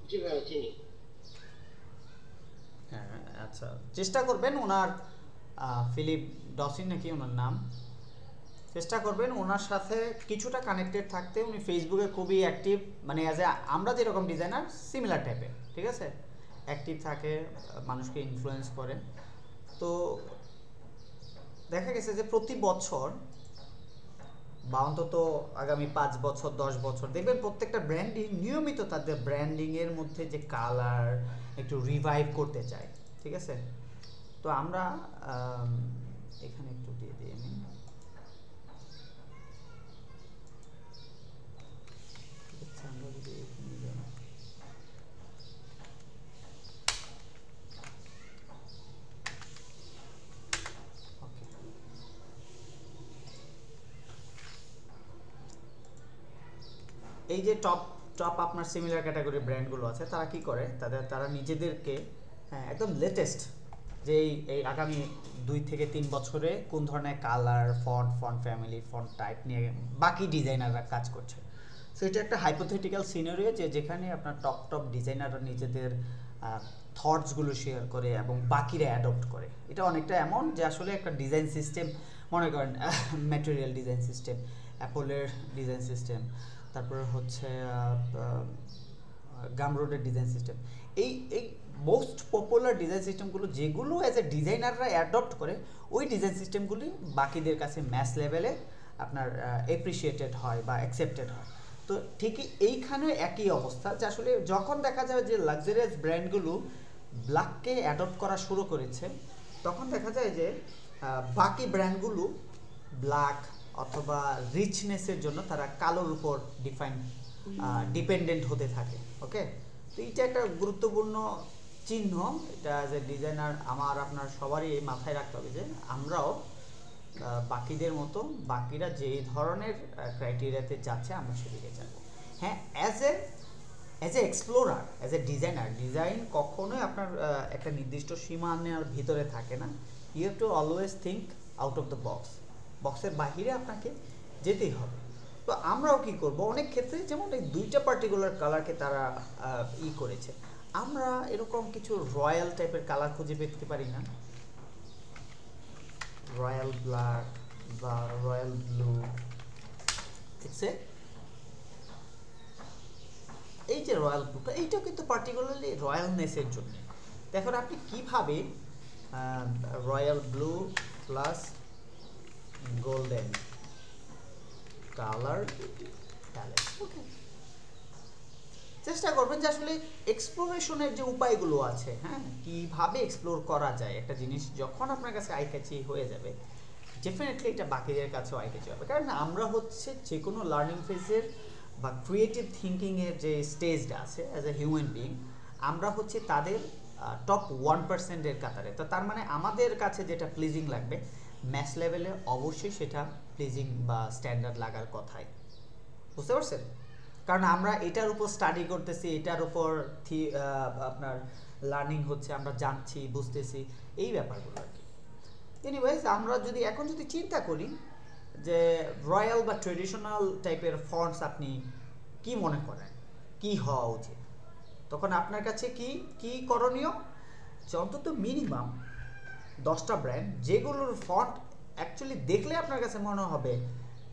Speaker 2: জি ভাই, চিনি।
Speaker 1: হ্যাঁ, আচ্ছা, চেষ্টা করবেন ওনার ফিলিপ ডসিন নাকি ওনার নাম, চেষ্টা করবেন ওনার সাথে কিছুটা কানেক্টেড থাকতে। উনি ফেসবুকে খুবই অ্যাক্টিভ, মানে অ্যাজ এ আমরা যেরকম ডিজাইনার সিমিলার টাইপের, ঠিক আছে, অ্যাক্টিভ থাকে, মানুষকে ইনফ্লুয়েন্স করে। তো দেখা গেছে যে প্রতি বছর বা অন্তত আগামী 5 বছর 10 বছর দেখবেন প্রত্যেকটা ব্র্যান্ডই নিয়মিত তাদের ব্র্যান্ডিংয়ের মধ্যে যে কালার একটু রিভাইভ করতে চায়, ঠিক আছে? তো আমরা এখানে একটু দিয়ে দিই আমি, আমরা যদি এখানে যাই, এই যে টপ আপনার সিমিলার ক্যাটাগরি ব্র্যান্ডগুলো আছে, তারা কি করে, তারা নিজেদেরকে একদম লেটেস্ট যে এই আগামী 2 থেকে 3 বছরে কোন ধরনের colour, font family, font type নিয়ে বাকি ডিজাইনাররা কাজ করছে। সো এটা একটা হাইপোথেটিক্যাল সিনারিও, যেখানে আপনার টপ ডিজাইনাররা নিজেদের থটসগুলো শেয়ার করে এবং বাকিরা অ্যাডপ্ট করে। এটা অনেকটা এমন যে আসলে একটা ডিজাইন সিস্টেম মনে করেন ম্যাটেরিয়াল ডিজাইন সিস্টেম, অ্যাপলের ডিজাইন সিস্টেম, তারপরে হচ্ছে গামরোডের ডিজাইন সিস্টেম, এই এই মোস্ট পপুলার ডিজাইন সিস্টেমগুলো যেগুলো অ্যাজ এ ডিজাইনাররা অ্যাডপ্ট করে, ওই ডিজাইন সিস্টেমগুলি বাকিদের কাছে ম্যাস লেভেলে আপনার অ্যাপ্রিসিয়েটেড হয় বা অ্যাকসেপ্টেড হয়। তো ঠিকই এইখানে একই অবস্থা, যে আসলে যখন দেখা যাবে যে লাক্সারিয়াস ব্র্যান্ডগুলো ব্ল্যাককে অ্যাডপ্ট করা শুরু করেছে, তখন দেখা যায় যে বাকি ব্র্যান্ডগুলো ব্ল্যাক অথবা রিচনেসের জন্য তারা কালোর উপর ডিপেন্ডেন্ট হতে থাকে। ওকে, তো এইটা একটা গুরুত্বপূর্ণ চিহ্ন, এটা অ্যাজ এ ডিজাইনার আমার আপনার সবারই এই মাথায় রাখতে হবে যে আমরাও বাকিদের মতো, বাকিরা যেই ধরনের ক্রাইটেরিয়াতে যাচ্ছে আমরা সেদিকে যাব। হ্যাঁ, as a explorer, as a designer, design কখনোই আপনার একটা নির্দিষ্ট সীমানার ভিতরে থাকে না। You have to always think out of the box, বক্সের বাহিরে আপনাকে যেতেই হবে। তো আমরাও কি করব, অনেক ক্ষেত্রে যেমন এই দুইটা পার্টিকুলার কালারকে তারা করেছে, আমরা এরকম কিছু রয়্যাল টাইপের কালার খুঁজে পেতে পারি না? রয়্যাল ব্ল্যাক বা রয়্যাল ব্লু, দেখছে এই যে রয়্যাল ব্লুটা, এইটাও কিন্তু পার্টিকুলারলি রয়্যালনেসের জন্য। দেখুন আপনি কিভাবে royal blue plus golden colour palette, okay, চেষ্টা করবেন যে আসলে এক্সপ্লোরেশনের যে উপায়গুলো আছে, হ্যাঁ, কিভাবে এক্সপ্লোর করা যায় একটা জিনিস, যখন আপনার কাছে আই ক্যাচি হয়ে যাবে, ডেফিনেটলি এটা বাকিদের কাছেও আই ক্যাচি হবে। কারণ আমরা হচ্ছে যে কোনো লার্নিং ফেজের বা ক্রিয়েটিভ থিঙ্কিংয়ের যে স্টেজটা আছে অ্যাজ এ হিউম্যান বিং, আমরা হচ্ছে তাদের টপ 1%-এর কাতারে। তো তার মানে আমাদের কাছে যেটা প্লিজিং লাগবে, ম্যাথস লেভেলে অবশ্যই সেটা প্লিজিং বা স্ট্যান্ডার্ড লাগার কথাই, বুঝতে পারছেন? কারণ আমরা এটার উপর স্টাডি করতেছি, এটার উপর আপনার লার্নিং হচ্ছে, আমরা জানছি, বুঝতেছি, এই ব্যাপারগুলো আর কি। এনিওয়েজ, আমরা যদি এখন চিন্তা করি যে রয়্যাল বা ট্রেডিশনাল টাইপের ফন্টস আপনি কি মনে করেন কি হওয়া উচিত, তখন আপনার কাছে কি করণীয়? যে অন্তত মিনিমাম 10টা ব্র্যান্ড যেগুলোর ফন্ট অ্যাকচুয়ালি দেখলে আপনার কাছে মনে হবে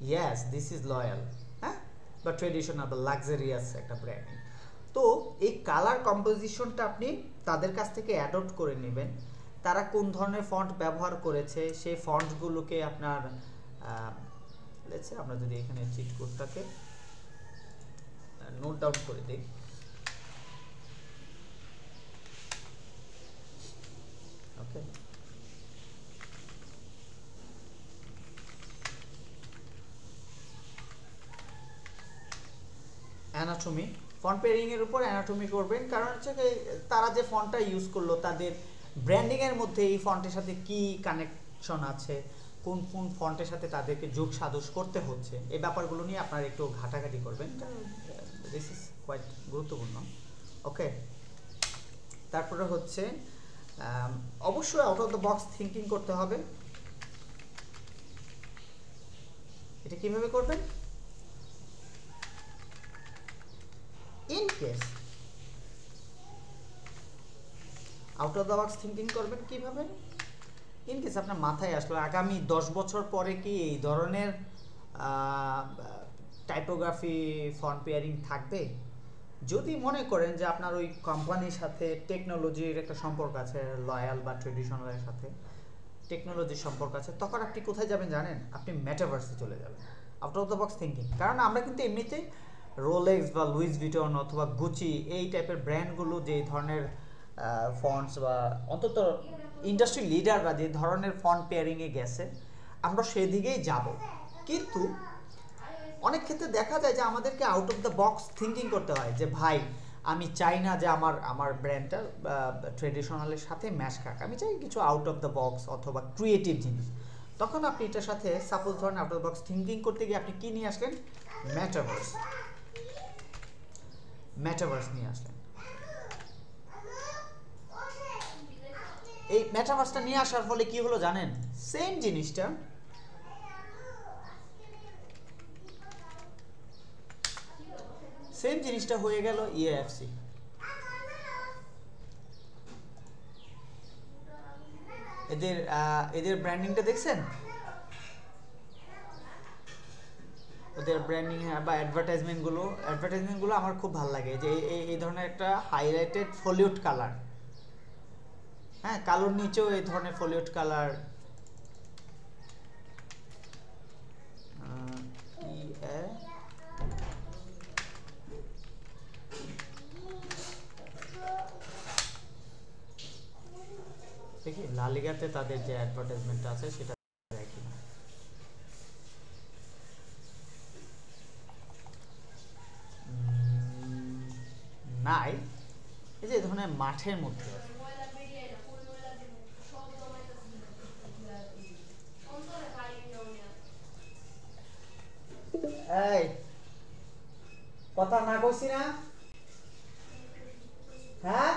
Speaker 1: ইয়েস দিস ইজ লয়াল, হ্যাঁ, বা ট্রেডিশনাল বা লাক্সারিয়াস একটা ব্র্যান্ড। তো এই কালার কম্পোজিশনটা আপনি তাদের কাছ থেকে অ্যাডপ্ট করে নেবেন, তারা কোন ধরনের ফন্ট ব্যবহার করেছে সেই ফন্টগুলোকে আপনার আমরা যদি এখানে চিট কোডটাকে নোট ডাউন করে দিই, ওকে, অ্যানাটমি, ফন্ট পেয়ারিং এর উপর অ্যানাটমি করবেন, কারণ হচ্ছে তারা যে ফন্টটা ইউজ করলো তাদের ব্র্যান্ডিং এর মধ্যে এই ফন্টের সাথে কি কানেকশন আছে, কোন কোন ফন্টের সাথে তাদেরকে যোগ সাদস করতে হচ্ছে, এই ব্যাপারগুলো নিয়ে আপনারা একটু ঘাটাঘাটি করবেন, দিস ইজ কোয়াইট গুরুত্বপূর্ণ। ওকে, তারপরে হচ্ছে অবশ্যই out of the box thinking করতে হবে। এটা কিভাবে করবেন? In case out of the box thinking করবেন কিভাবে? ইন কেস আপনার মাথায় আসলো আগামী 10 বছর পরে কি এই ধরনের টাইপোগ্রাফি ফন্ট পেয়ারিং থাকবে, যদি মনে করেন যে আপনার ওই কোম্পানির সাথে টেকনোলজির একটা সম্পর্ক আছে, লয়াল বা ট্রেডিশনালের সাথে টেকনোলজির সম্পর্ক আছে, তখন আপনি কোথায় যাবেন জানেন? আপনি মেটাভার্সে চলে যাবেন, out of the box thinking. কারণ আমরা কিন্তু এমনিতেই রোলেক্স বা লুইস ভিটন অথবা গুচি এই টাইপের ব্র্যান্ডগুলো যে ধরনের ফন্টস বা অন্তত ইন্ডাস্ট্রি লিডাররা যে ধরনের ফন্ট পেয়ারিংয়ে গেছে, আমরা সেদিকেই যাব। কিন্তু অনেক ক্ষেত্রে দেখা যায় যে আমাদেরকে out of the box thinking করতে হয়, যে ভাই আমি চাই না যে আমার ব্র্যান্ডটা ট্রেডিশনালের সাথে ম্যাচ খাক, আমি চাই কিছু আউট অফ দ্য বক্স অথবা ক্রিয়েটিভ জিনিস। তখন আপনি এটার সাথে সাপোজ ধরেন out of the box thinking করতে গিয়ে আপনি কি নিয়ে আসলেন? মেটাভার্স নিয়ে আসলেন। এই মেটাভার্সটা নিয়ে আসার ফলে কি হলো জানেন? সেম জিনিসটা হয়ে গেল ইএএফসি। এদের ব্র্যান্ডিংটা দেখছেন? ওদের ব্র্যান্ডিং বা অ্যাডভার্টাইজমেন্টগুলো আমার খুব ভালো লাগে, যে এই ধরনের একটা হাইলাইটেড ফলিউড কালার, হ্যাঁ, কালোর নিচেও এই ধরনের ফলিউড কালার, দেখি লা লিগাতে তাদের যে অ্যাডভার্টাইজমেন্ট আছে সেটা দেয় কিনা। নাই, এই যে ধরনের মাঠের মধ্যে এই কথা না কইছি না, হ্যাঁ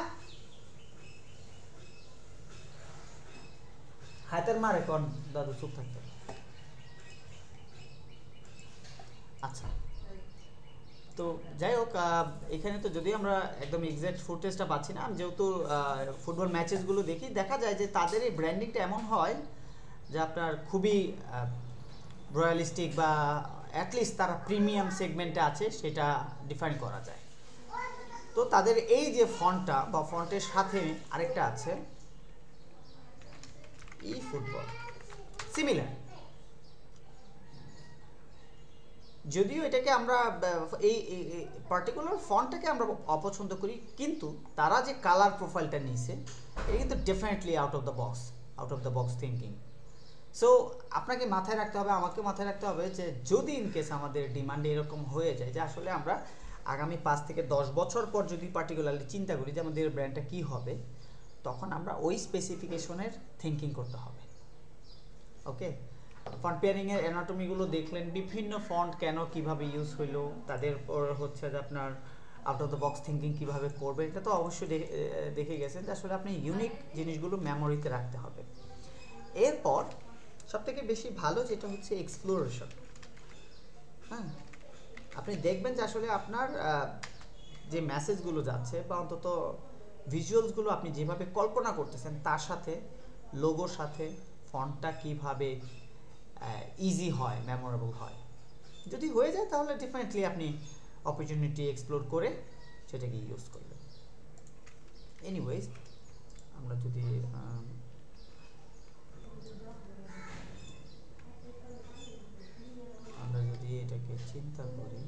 Speaker 1: হাতের মারে কোন দাদু চুপ থাকতে। আচ্ছা, তো যাই হোক, এখানে তো যদি আমরা একদম এক্সাক্ট ফুটেজটা পাচ্ছি না, আমি যেহেতু ফুটবল ম্যাচেসগুলো দেখি, দেখা যায় যে তাদের এই ব্র্যান্ডিংটা এমন হয় যে আপনার খুবই রয়্যালিস্টিক বা অ্যাটলিস্ট তারা প্রিমিয়াম সেগমেন্টে আছে সেটা ডিফাইন করা যায়। তো তাদের এই যে ফন্টটা বা ফন্টের সাথে আরেকটা আছে ই ফুটবল, সিমিলার, যদিও এটাকে আমরা এই পার্টিকুলার ফন্টটাকে আমরা অপছন্দ করি, কিন্তু তারা যে কালার প্রোফাইলটা নিয়েছে এটা কিন্তু definitely out of the box thinking. So আপনাকে মাথায় রাখতে হবে, আমাকে মাথায় রাখতে হবে যে যদি ইনকেস আমাদের ডিমান্ড এরকম হয়ে যায় যে আসলে আমরা আগামী 5 থেকে 10 বছর পর যদি পার্টিকুলারলি চিন্তা করি যে আমাদের ব্র্যান্ডটা কী হবে, তখন আমরা ওই স্পেসিফিকেশনের থিঙ্কিং করতে হবে। ওকে, ফন্ট পেয়ারিংয়ের অ্যানাটমিগুলো দেখলেন, বিভিন্ন ফন্ট কেন কিভাবে ইউজ হইলো, তাদের পর হচ্ছে যে আপনার out of the box thinking কীভাবে করবে, এটা তো অবশ্যই দেখে গেছেন যে আসলে আপনি ইউনিক জিনিসগুলো মেমোরিতে রাখতে হবে। এরপর সবথেকে বেশি ভালো যেটা হচ্ছে এক্সপ্লোরেশন। হ্যাঁ, আপনি দেখবেন যে আসলে আপনার যে মেসেজগুলো যাচ্ছে বা অন্তত ভিজুয়ালসগুলো আপনি যেভাবে কল্পনা করতেছেন তার সাথে লোগোর সাথে ফন্টটা কিভাবে ইজি হয়, মেমোরেবল হয়। যদি হয়ে যায় তাহলে ডেফিনেটলি আপনি অপরচুনিটি এক্সপ্লোর করে সেটাকে ইউজ করবেন। এনিওয়েজ, আমরা যদি এটাকে চিন্তা করি,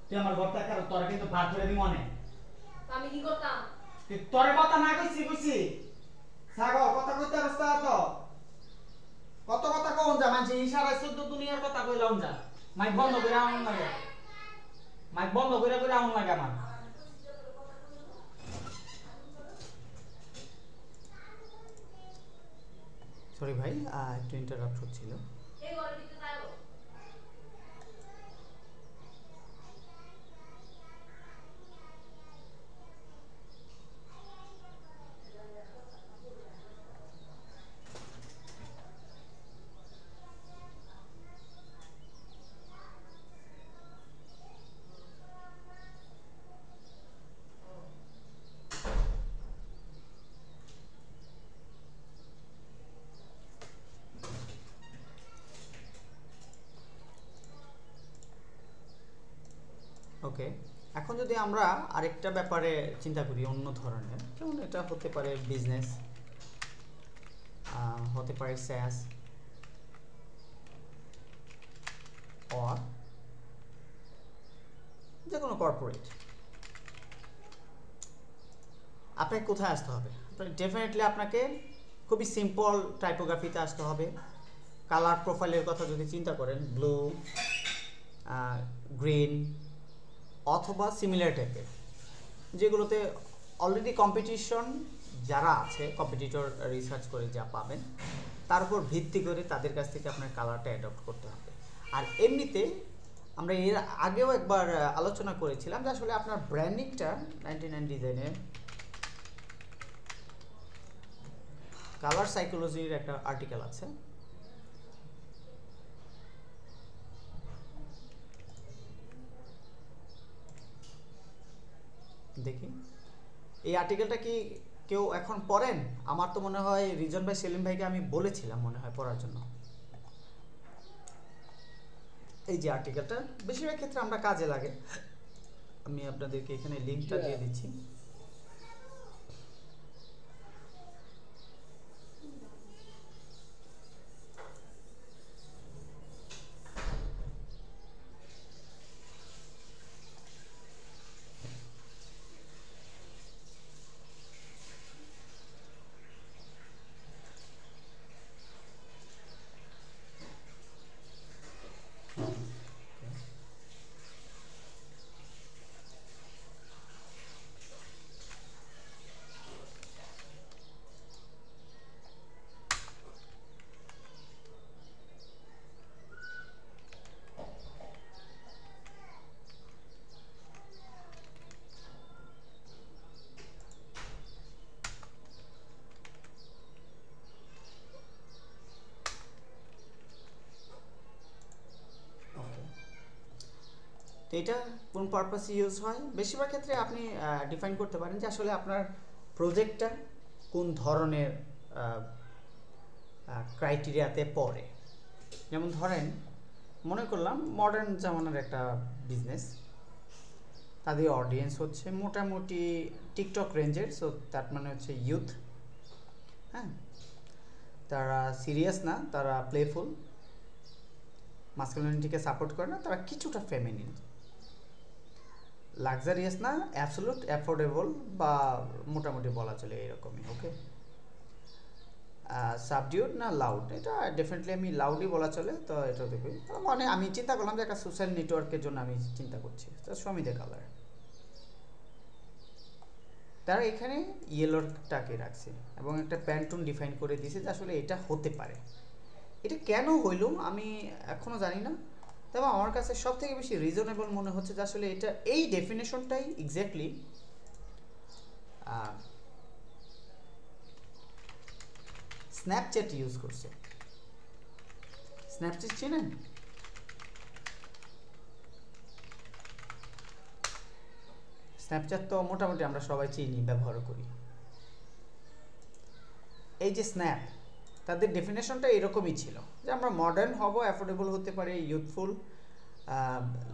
Speaker 1: তুই আমার ঘরটা কারো তোরা কিন্তু ভাত করে দি মনে
Speaker 3: আমি কি করতাম,
Speaker 1: তোরে কথা না কইছি সাগর কথা কইতে রাস্তা তো কত কথা কোন যা মানছে ইশারায় 14 দুনিয়ার কথা কইলাম যা, মাইক বন্ধ করে আমন লাগে, মাইক বন্ধ করে আমন লাগে আমার। সরি ভাই, একটু ইন্টারাপ্ট হচ্ছিল।
Speaker 3: এই ঘরে দিতে যাও।
Speaker 1: ওকে, এখন যদি আমরা আরেকটা ব্যাপারে চিন্তা করি অন্য ধরনের, যেমন এটা হতে পারে বিজনেস, হতে পারে স্যাস, অর যে কোনো কর্পোরেট, আপনাকে কোথায় আসতে হবে? ডেফিনেটলি আপনাকে খুবই সিম্পল টাইপোগ্রাফিতে আসতে হবে। কালার প্রোফাইলের কথা যদি চিন্তা করেন, ব্লু, গ্রিন অথবা সিমিলার টাইপের, যেগুলোতে অলরেডি কম্পিটিশন যারা আছে, কম্পিটিটর রিসার্চ করে যা পাবেন তার উপর ভিত্তি করে তাদের কাছ থেকে আপনার কালারটা অ্যাডপ্ট করতে হবে। আর এমনিতে আমরা এর আগেও একবার আলোচনা করেছিলাম যে আসলে আপনার ব্র্যান্ডিংটা 99 ডিজাইনের কালার সাইকোলজির একটা আর্টিকেল আছে, দেখি এই আর্টিকেলটা কি কেউ এখন পড়েন? আমার তো মনে হয় রিজন ভাই, সেলিম ভাইকে আমি বলেছিলাম মনে হয় পড়ার জন্য। এই যে আর্টিকেলটা বেশিরভাগ ক্ষেত্রে আমরা কাজে লাগে, আমি আপনাদেরকে এখানে লিঙ্কটা দিয়ে দিচ্ছি। তো এটা কোন পারপাসে ইউজ হয়? বেশিরভাগ ক্ষেত্রে আপনি ডিফাইন করতে পারেন যে আসলে আপনার প্রজেক্টটা কোন ধরনের ক্রাইটেরিয়াতে পড়ে। যেমন ধরেন মনে করলাম মডার্ন জামানার একটা বিজনেস, তাদের অডিয়েন্স হচ্ছে মোটামুটি টিকটক রেঞ্জের, সো তার মানে হচ্ছে ইউথ। হ্যাঁ, তারা সিরিয়াস না, তারা প্লেফুল, মাস্কুলিনিটিকে সাপোর্ট করে না, তারা কিছুটা ফেমিনিন, লাক্সারিয়াস না, অ্যাবসলিউট অ্যাফোর্ডেবল বা মোটামুটি বলা চলে এরকমই। ওকে, সাবডিউড না লাউড, এটা ডেফিনেটলি আমি লাউডই বলা চলে। তো এটা দেখবি মানে আমি চিন্তা করলাম যে একটা সোশ্যাল নেটওয়ার্কের জন্য আমি চিন্তা করছি, তো সমিদে কালার তারা এখানে ইয়েলোটাকে রাখছে এবং একটা প্যান্টুন ডিফাইন করে দিয়েছে যে আসলে এটা হতে পারে। এটা কেন হইল আমি এখনও জানি না, তবে আমার কাছে সব থেকে বেশি রিজনেবল মনে হচ্ছে যে আসলে এটা এই ডেফিনেশনটাই এক্স্যাক্টলি স্ন্যাপচ্যাট ইউজ করছে। স্ন্যাপচ্যাট চেনেন? স্ন্যাপচ্যাট তো মোটামুটি আমরা সবাই চিনি, ব্যবহার করি। এই যে স্ন্যাপ, তাদের ডেফিনেশনটা এরকমই ছিল যে আমরা মডার্ন হব, অ্যাফোর্ডেবল হতে পারে, ইউথফুল,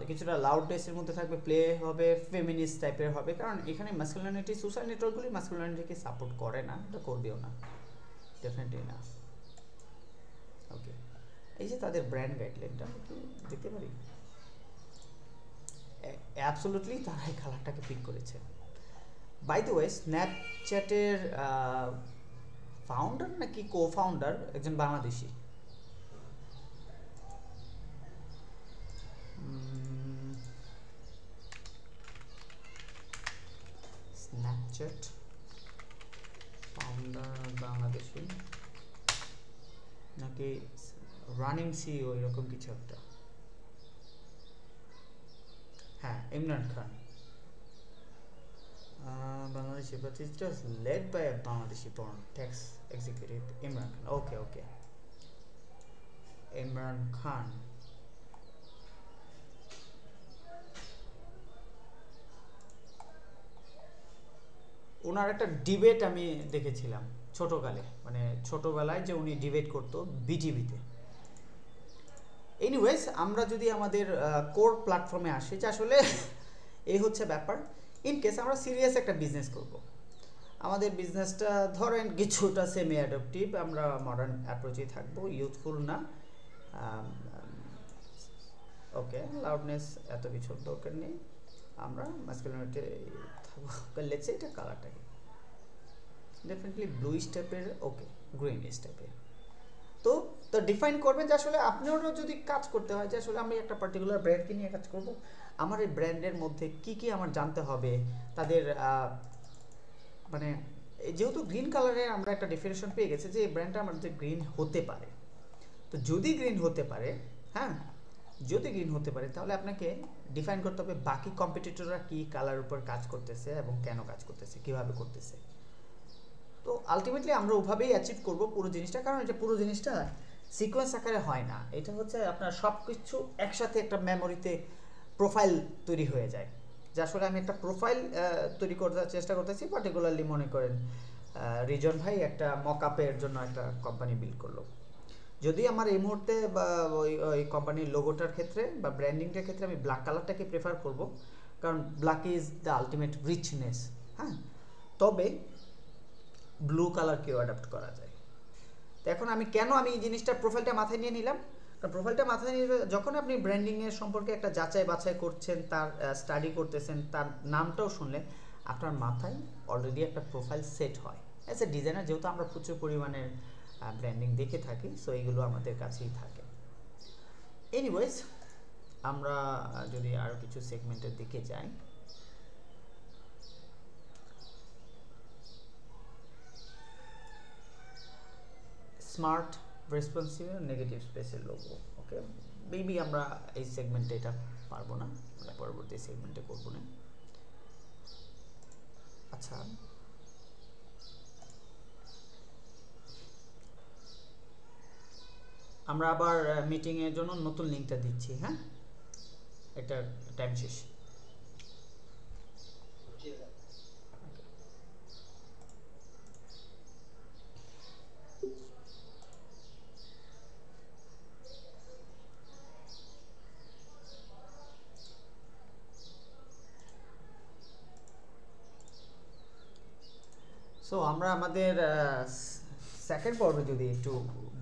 Speaker 1: কিছুটা লাউডনেসের মধ্যে থাকবে, প্লে হবে, ফেমিনিস্ট টাইপের হবে। কারণ এখানে মাস্কুলিনিটি, সোশ্যাল নেটওয়ার্কগুলি মাস্কুলিনিটিকে সাপোর্ট করে না, এটা করবেও না, ডেফিনেটলি না। ওকে, এই যে তাদের ব্র্যান্ড গাইডলাইনটা দেখতে পারি, অ্যাবসলিউটলি তারা এই কালারটাকে পিক করেছে। বাই দ্য ওয়ে, স্ন্যাপচ্যাটের ফাউন্ডার নাকি কো ফাউন্ডার একজন বাংলাদেশি। স্ন্যাপচ্যাট ফাউন্ডার বাংলাদেশি নাকি রানিং সিইও এরকম কিছু একটা। হ্যাঁ, Imran Khan, Bangladeshi, but it's just led by a Bangladeshi born tax executive, Imran Khan. Okay. Imran Khan. ওনার একটা ডিবেট আমি দেখেছিলাম ছোটকালে, মানে ছোটবেলায় যে উনি ডিবেট করতো বিটিভিতে। এনিওয়েজ, আমরা যদি আমাদের কোর প্ল্যাটফর্মে আসি যে আসলে এই হচ্ছে ব্যাপার। ইন কেস আমরা সিরিয়াস একটা বিজনেস করব, আমাদের বিজনেসটা ধরেন কিছুটা সেমি অ্যাডাপটিভ, আমরা মডার্ন অ্যাপ্রোচেই থাকবো, ইউথফুল না, ওকে, লাউডনেস এত কিছু দরকার নেই, আমরা মাস্কুলিনিটি থাকবো। লেটস সে এটা কালারটাকে ডেফিনেটলি ব্লুইশ টাইপের, ওকে, গ্রিনিশ টাইপের। তো ডিফাইন করবেন যে আসলে আপনারও যদি কাজ করতে হয় যে আসলে আমি একটা পার্টিকুলার ব্র্যান্ডকে নিয়ে কাজ করব, আমার এই ব্র্যান্ডের মধ্যে কি কি আমার জানতে হবে, তাদের মানে যেহেতু গ্রিন কালারে আমরা একটা ডেফিনেশন পেয়ে গেছি যে এই ব্র্যান্ডটা আমার যে গ্রিন হতে পারে, তো যদি গ্রিন হতে পারে, হ্যাঁ, যদি গ্রিন হতে পারে তাহলে আপনাকে ডিফাইন করতে হবে বাকি কম্পিটিটররা কি কালার উপর কাজ করতেছে এবং কেন কাজ করতেছে, কিভাবে করতেছে। তো আলটিমেটলি আমরা ওভাবেই অ্যাচিভ করব পুরো জিনিসটা, কারণ এটা পুরো জিনিসটা সিকোয়েন্স আকারে হয় না, এটা হচ্ছে আপনার সব কিছু একসাথে একটা মেমোরিতে প্রোফাইল তৈরি হয়ে যায়। যে আসলে আমি একটা প্রোফাইল তৈরি করতে চেষ্টা করতেছি, পার্টিকুলারলি মনে করেন রিজন ভাই একটা মকআপের জন্য একটা কোম্পানি বিল্ড করলো, যদি আমার এই মুহূর্তে বা ওই কোম্পানির লোগোটার ক্ষেত্রে বা ব্র্যান্ডিংটার ক্ষেত্রে আমি ব্ল্যাক কালারটাকে প্রেফার করব, কারণ black is the ultimate richness, হ্যাঁ, তবে ব্লু কালারকেও অ্যাডাপ্ট করা যায়। তো এখন আমি কেন এই জিনিসটা প্রোফাইলটা মাথায় নিয়ে নিলাম, কারণ প্রোফাইলটা মাথায় নিয়ে যখন আপনি ব্র্যান্ডিংয়ের সম্পর্কে একটা যাচাই বাছাই করছেন, তার স্টাডি করতেছেন, তার নামটাও শুনলেন, আপনার মাথায় অলরেডি একটা প্রোফাইল সেট হয়। অ্যাজ এ ডিজাইনার যেহেতু আমরা প্রচুর পরিমাণের ব্র্যান্ডিং দেখে থাকি, সো এইগুলো আমাদের কাছেই থাকে। এনিওয়েজ, আমরা যদি আরও কিছু সেগমেন্টের দিকে যাই, স্মার্ট, রেসপন্সিভ, নেগেটিভ স্পেসের লোগো, ওকে, মেবি আমরা এই সেগমেন্টে এটা পারবো না, আমরা পরবর্তী সেগমেন্টে করবো না। আচ্ছা, আমরা আবার মিটিংয়ের জন্য নতুন লিঙ্কটা দিচ্ছি, হ্যাঁ, এটা টাইম শেষ। সো আমরা আমাদের সেকেন্ড পর্বে যদি একটু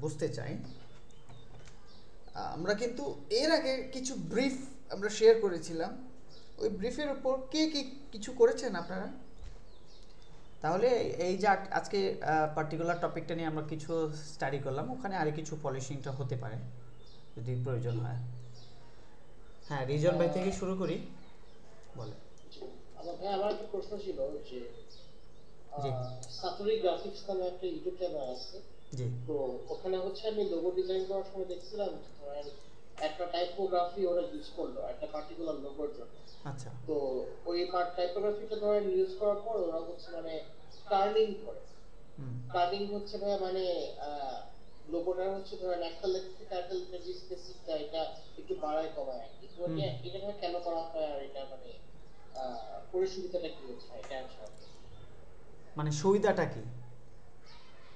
Speaker 1: বুঝতে চাই, আমরা কিন্তু এর আগে কিছু ব্রিফ আমরা শেয়ার করেছিলাম, ওই ব্রিফের উপর কে কি কিছু করেছেন আপনারা? তাহলে এই যে আজকে পার্টিকুলার টপিকটা নিয়ে আমরা কিছু স্টাডি করলাম, ওখানে আরও কিছু পলিশিংটা হতে পারে যদি প্রয়োজন হয়। হ্যাঁ, রিজন ভাই থেকে শুরু করি, বলে।
Speaker 2: আমার একটা প্রশ্ন ছিল যে সাতুরি গ্রাফিক্স নামে একটা ইউটিউব চ্যানেল আছে,
Speaker 1: জি,
Speaker 2: তো ওখানে হচ্ছে আমি লোগো ডিজাইন করার সময় দেখছিলাম ধরেন একটা টাইপোগ্রাফি ওরা ইউজ করলো একটা পার্টিকুলার লোগোর জন্য।
Speaker 1: আচ্ছা,
Speaker 2: তো ওই টাইপোগ্রাফিটা ধরেন ইউজ করার পর ওরা হচ্ছে মানে টার্নিং করে, টার্নিং হচ্ছে মানে লোগোটা হচ্ছে ধরেন একটা লেখা থেকে আরেকটা লেখা যে স্পেসিফিকটা এটা একটু বাড়ায় কমায় আর কি। তো এটা কেন করা হয় আর এটা মানে পরিসুবিধাটা কি হচ্ছে এটা আসলে
Speaker 1: মানে সুবিধাটা কি?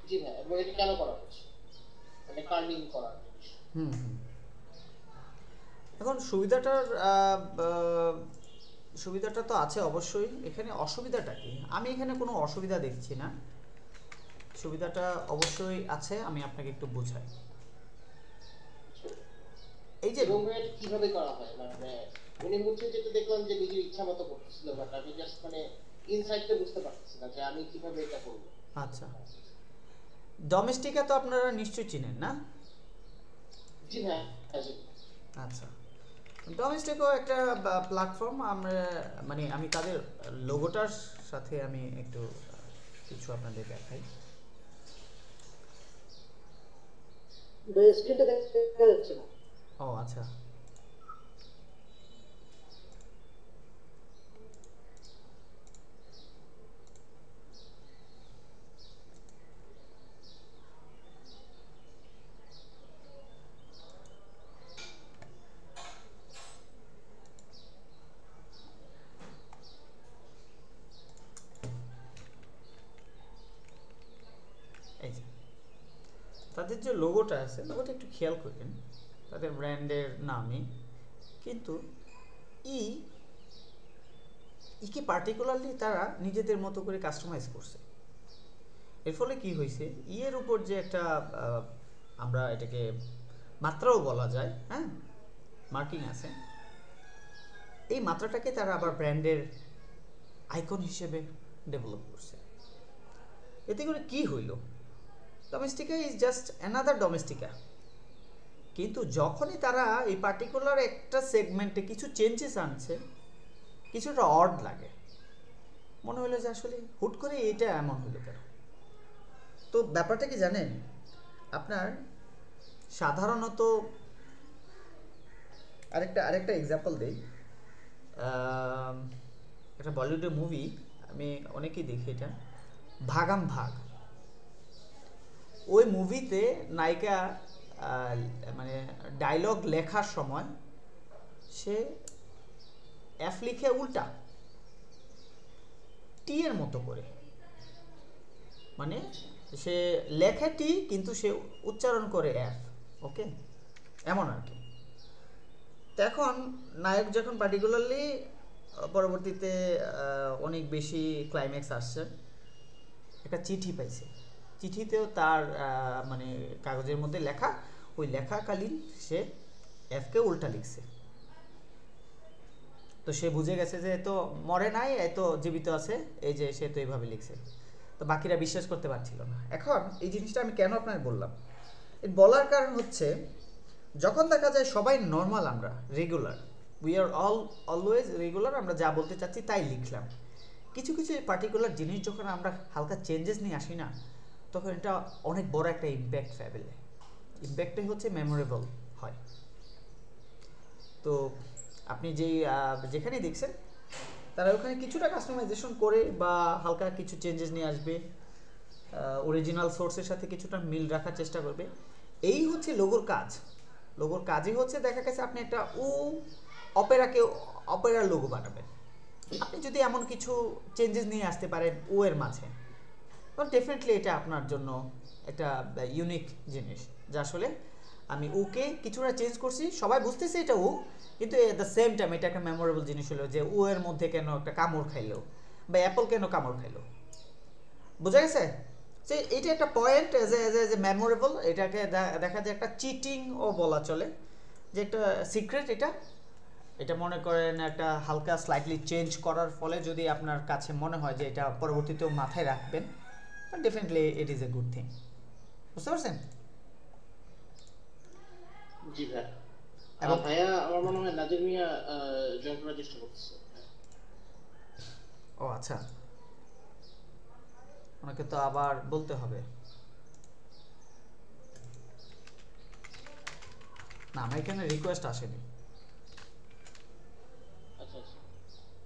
Speaker 2: জি ভাই, এবং এটা কেন করা হচ্ছে মানে টার্নিং করার
Speaker 1: হুম হুম এখন সুবিধাটা তো আছে অবশ্যই, এখানে অসুবিধাটা কি? আমি এখানে কোনো অসুবিধা দেখছি না, সুবিধাটা অবশ্যই আছে, আমি আপনাকে একটু বুঝাই। এই যে
Speaker 2: কিভাবে করা হয়, মানে উনি হচ্ছে যেটা দেখলাম যে নিজের ইচ্ছা মতো করতেছিল, বাট আমি জাস্ট মানে ইনসাইটটা বুঝতে পারতেছি না যে আমি কিভাবে এটা করব।
Speaker 1: আচ্ছা, ডোমেস্টিকা তো আপনারা নিশ্চয়ই চিনেন না?
Speaker 2: জি হ্যাঁ,
Speaker 1: আচ্ছা, ডোমেস্টিকও একটা প্ল্যাটফর্ম, আমরা মানে আমি তাদের লোগোটার সাথে আমি একটু কিছু আপনাদের দেখাই।
Speaker 2: স্ক্রিনটা দেখা যাচ্ছে না।
Speaker 1: ও আচ্ছা, এই যে তাদের যে লোগোটা আছে, লোগোটা একটু খেয়াল করবেন, তাদের ব্র্যান্ডের নামই, কিন্তু কি পার্টিকুলারলি তারা নিজেদের মতো করে কাস্টমাইজ করছে। এর ফলে কি হয়েছে, এর উপর যে একটা আমরা এটাকে মাত্রাও বলা যায়, হ্যাঁ, মার্কিং আছে, এই মাত্রাটাকে তারা আবার ব্র্যান্ডের আইকন হিসেবে ডেভেলপ করছে। এতে করে কি হইল, ডোমেস্টিকা ইজ জাস্ট অ্যানাদার ডোমেস্টিকা, কিন্তু যখনই তারা এই পার্টিকুলার একটা সেগমেন্টে কিছু চেঞ্জেস আনছে, কিছুটা অড লাগে, মনে হলো যে আসলে হুট করে এটা এমন হলো কেন। তো ব্যাপারটা কি জানেন, আপনার সাধারণত আরেকটা এক্সাম্পল দিই, একটা বলিউডের মুভি আমি অনেকেই দেখি, এটা ভাগাম ভাগ, ওই মুভিতে নায়িকা মানে ডায়লগ লেখার সময় সে এফ লিখে উল্টা টি এর মতো করে, মানে সে লেখে টি কিন্তু সে উচ্চারণ করে এফ। ওকে, এমন আর কি। তো এখন নায়ক যখন পার্টিকুলারলি পরবর্তীতে অনেক বেশি ক্লাইম্যাক্স আসছে, একটা চিঠি পাইছে, চিঠিতেও তার মানে কাগজের মধ্যে লেখা, ওই লেখাকালীন সে এফকে উল্টা লিখছে। তো সে বুঝে গেছে যে তো মরে নাই, এ তো জীবিত আছে, এই যে সে তো এইভাবে লিখছে। তো বাকিরা বিশ্বাস করতে পারছিল না। এখন এই জিনিসটা আমি কেন আপনাকে বললাম, এর বলার কারণ হচ্ছে যখন দেখা যায় সবাই নর্মাল, আমরা regular, we are always regular, আমরা যা বলতে চাচ্ছি তাই লিখলাম। কিছু কিছু পার্টিকুলার জিনিস যখন আমরা হালকা চেঞ্জেস নিয়ে আসি না, তখন এটা অনেক বড় একটা ইম্প্যাক্ট ফেলে। ইম্প্যাক্টটাই হচ্ছে মেমোরেবল হয়। তো আপনি যেখানেই দেখছেন তারা ওখানে কিছুটা কাস্টমাইজেশন করে বা হালকা কিছু চেঞ্জেস নিয়ে আসবে, অরিজিনাল সোর্সের সাথে কিছুটা মিল রাখার চেষ্টা করবে। এই হচ্ছে লোগোর কাজ। লোগোর কাজই হচ্ছে দেখা গেছে আপনি একটা অপেরার লোগো বানাবেন, আপনি যদি এমন কিছু চেঞ্জেস নিয়ে আসতে পারেন এর মাঝে, তখন ডেফিনেটলি এটা আপনার জন্য একটা ইউনিক জিনিস, যা আসলে আমি কে কিছুটা চেঞ্জ করছি, সবাই বুঝতেছে এটা কিন্তু এট দ্য সেম টাইম এটা একটা মেমোরেবল জিনিস হলো যে এর মধ্যে কেন একটা কামড় খাইলো বা অ্যাপল কেন কামড় খাইলো, বোঝা গেছে? যে এটা একটা পয়েন্ট যে মেমোরেবল, এটাকে দেখা যায় একটা চিটিংও বলা চলে, যে একটা সিক্রেট। এটা মনে করেন একটা হালকা স্লাইটলি চেঞ্জ করার ফলে যদি আপনার কাছে মনে হয় যে এটা পরবর্তীতেও মাথায় রাখবেন, definitely it is a good thing. বুঝতে পারছেন?
Speaker 2: জি ভাই। ভাইয়া আমার মনে হয় নাজির মিয়া জয়েন করার চেষ্টা করতেছে।
Speaker 1: ও আচ্ছা, ওনাকে তো আবার বলতে হবে। না, আমার এখানে রিকোয়েস্ট আসেনি।
Speaker 2: আচ্ছা আচ্ছা,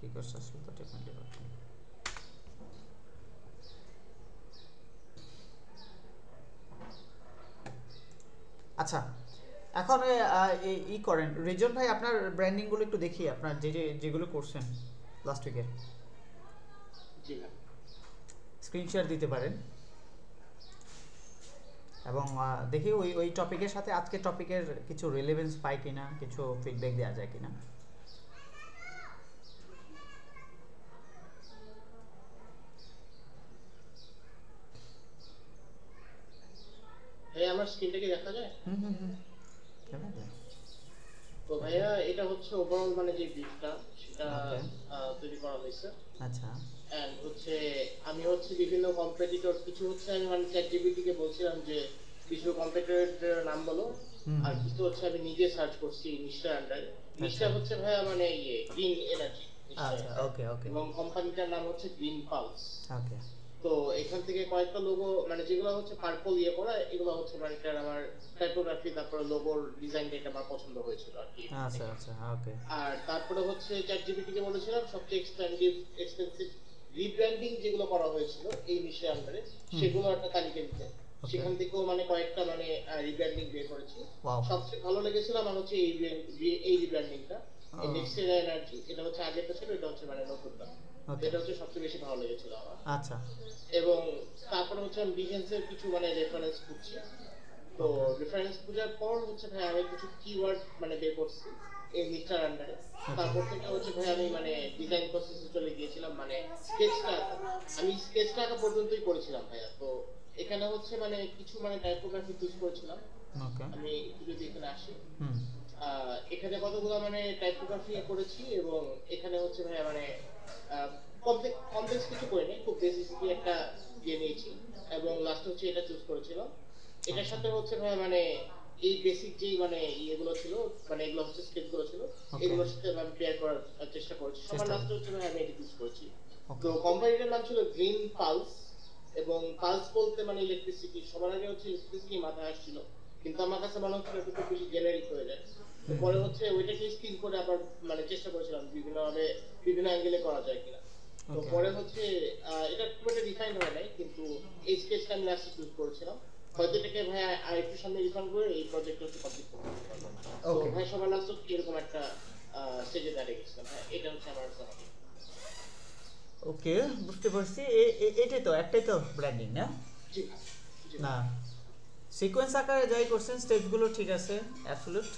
Speaker 1: রিকোয়েস্ট আসলে তো ডেফিনেটলি পাঠাবো। আচ্ছা, এখন করেন রিজন ভাই, আপনার ব্র্যান্ডিংগুলো একটু দেখি, আপনার যেগুলো করছেন লাস্ট উইকে।
Speaker 2: জি ভাই।
Speaker 1: স্ক্রিন শেয়ার দিতে পারেন এবং দেখি ওই টপিকের সাথে আজকে টপিকের কিছু রিলেভেন্স পাই কিনা, কিছু ফিডব্যাক দেওয়া যায় কিনা।
Speaker 2: আমার স্ক্রিনটা কি দেখা যায়? তো
Speaker 1: Okay.
Speaker 2: ভাইয়া এটা হচ্ছে ওভারঅল মানে যে ব্রিফটা সেটা
Speaker 1: Okay.
Speaker 2: তৈরি করা হয়েছে।
Speaker 1: আচ্ছা,
Speaker 2: এন্ড হচ্ছে আমি হচ্ছে বিভিন্ন কম্পিটিটর, কিছু হচ্ছে আমি মানে চ্যাটজিপিটি কে বলছিলাম যে কিছু কম্পিটিটরের নাম বলো, আর কিছু হচ্ছে আমি নিজে সার্চ করছি নিশার আন্ডারে। নিশা হচ্ছে ভাইয়া মানে গ্রিন এনার্জি,
Speaker 1: আচ্ছা, ওকে ওকে,
Speaker 2: এবং কোম্পানিটার নাম হচ্ছে গ্রিন পালস।
Speaker 1: ওকে।
Speaker 2: তো এখান থেকে কয়েকটা লোগো মানে যেগুলো হচ্ছে পার্পল ইয়ে করা, এগুলো হচ্ছে মানে এটা আমার টাইপোগ্রাফি, তারপরে লোগোর ডিজাইনটা এটা আমার পছন্দ হয়েছিল আর কি।
Speaker 1: আচ্ছা আচ্ছা, ওকে।
Speaker 2: আর তারপরে হচ্ছে চ্যাটজিপিটি কে বলেছিলাম সবচেয়ে এক্সপেন্সিভ রিব্র্যান্ডিং যেগুলো করা হয়েছিল এই নিশে আন্ডারে, সেগুলো একটা তালিকা দিতে। সেখান থেকেও মানে কয়েকটা মানে রিব্র্যান্ডিং বের করেছি। সবচেয়ে ভালো লেগেছিল আমার হচ্ছে এই রিব্র্যান্ডিংটা, নেক্সট এনার্জি। এটা হচ্ছে আগেরটা ছিল, এটা হচ্ছে মানে নতুনটা। এটা হচ্ছে সবচেয়ে বেশি ভালো লেগেছিল আমার।
Speaker 1: আচ্ছা।
Speaker 2: এবং তারপরে হচ্ছে আমি বিহেন্সের কিছু মানে রেফারেন্স খুঁজছি। তো রেফারেন্স খোঁজার পর হচ্ছে ভাই আমি কিছু কিওয়ার্ড মানে বের করছি এই মিস্টার আন্ডারে। তারপর থেকে হচ্ছে ভাই আমি মানে ডিজাইন প্রসেসে চলে গিয়েছিলাম, মানে আমি স্কেচটা আঁকা পর্যন্তই করেছিলাম ভাইয়া। তো এখানে হচ্ছে মানে কিছু মানে টাইপোগ্রাফি ইউজ করেছিলাম। আমি একটু যদি এখানে আসি, এখানে কতগুলো মানে টাইপোগ্রাফি করেছি, এবং এখানে হচ্ছে ভাইয়া মানে কমপ্লেক্স কিছু করিনি, খুব বেসিকলি একটা দিয়ে নিয়েছি, এবং লাস্ট হচ্ছে এটা চুজ করেছিলাম। এটার সাথে হচ্ছে ভাই মানে এই বেসিক যেই মানে ইয়েগুলো ছিল, মানে এগুলো হচ্ছে স্কেচগুলো ছিল, এগুলোর সাথে আমি পেয়ার করার চেষ্টা করেছি। সবার লাস্ট হচ্ছে ভাই আমি এটা চুজ করেছি। তো কোম্পানিটার নাম ছিল গ্রিন পালস, এবং পালস বলতে মানে ইলেকট্রিসিটি, সবার আগে হচ্ছে ইলেকট্রিসিটি মাথায় আসছিল, কিন্তু আমার কাছে মনে হচ্ছিল একটু খুব বেশি জেনারিক হয়ে যায়। তো পরে হচ্ছে ওইটাকে স্কিন করে আবার মানে চেষ্টা করেছিলাম বিভিন্নভাবে বিভিন্ন অ্যাঙ্গেলে করা যায় কিনা। তো পরে হচ্ছে এটা খুব একটা ডিফাইন হয় নাই, কিন্তু এই স্কেচটা আমি লাস্টে চুজ করেছিলাম। হয়তো এটাকে ভাই আর একটু সামনে রিফাইন করে এই প্রজেক্টটা হচ্ছে কমপ্লিট করতে পারবো। তো
Speaker 1: ওকে
Speaker 2: ভাই সবার লাস্ট এরকম একটা স্টেজে দাঁড়িয়ে গেছিলাম। হ্যাঁ, এটা হচ্ছে আমার জানা।
Speaker 1: ওকে, বুঝতে পারছি। এটাই তো, একটাই তো ব্র্যান্ডিং না?
Speaker 2: জি ভাই, জি
Speaker 1: না,
Speaker 2: ভাই।
Speaker 1: সিকোয়েন্স আকারে যাই করছেন স্টেপগুলো ঠিক আছে, অ্যাবসলিউট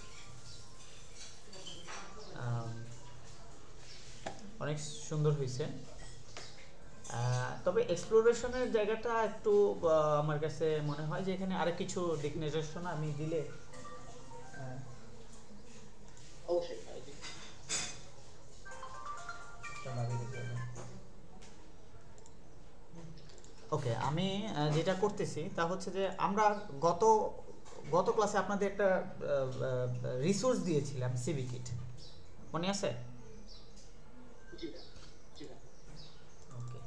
Speaker 1: অনেক সুন্দর হয়েছে। তবে এক্সপ্লোরেশনের জায়গাটা একটু আমার কাছে মনে হয় যে এখানে আরো কিছু দিক নির্দেশনা আমি দিলে
Speaker 2: অবশ্যই ভাই, জি।
Speaker 1: ওকে, আমি যেটা করতেছি তা হচ্ছে যে আমরা গত গত ক্লাসে আপনাদের একটা রিসোর্স দিয়েছিলাম, সিভি কিট, মনে আছে?
Speaker 2: জি ভাই, জি ভাই।
Speaker 1: ওকে,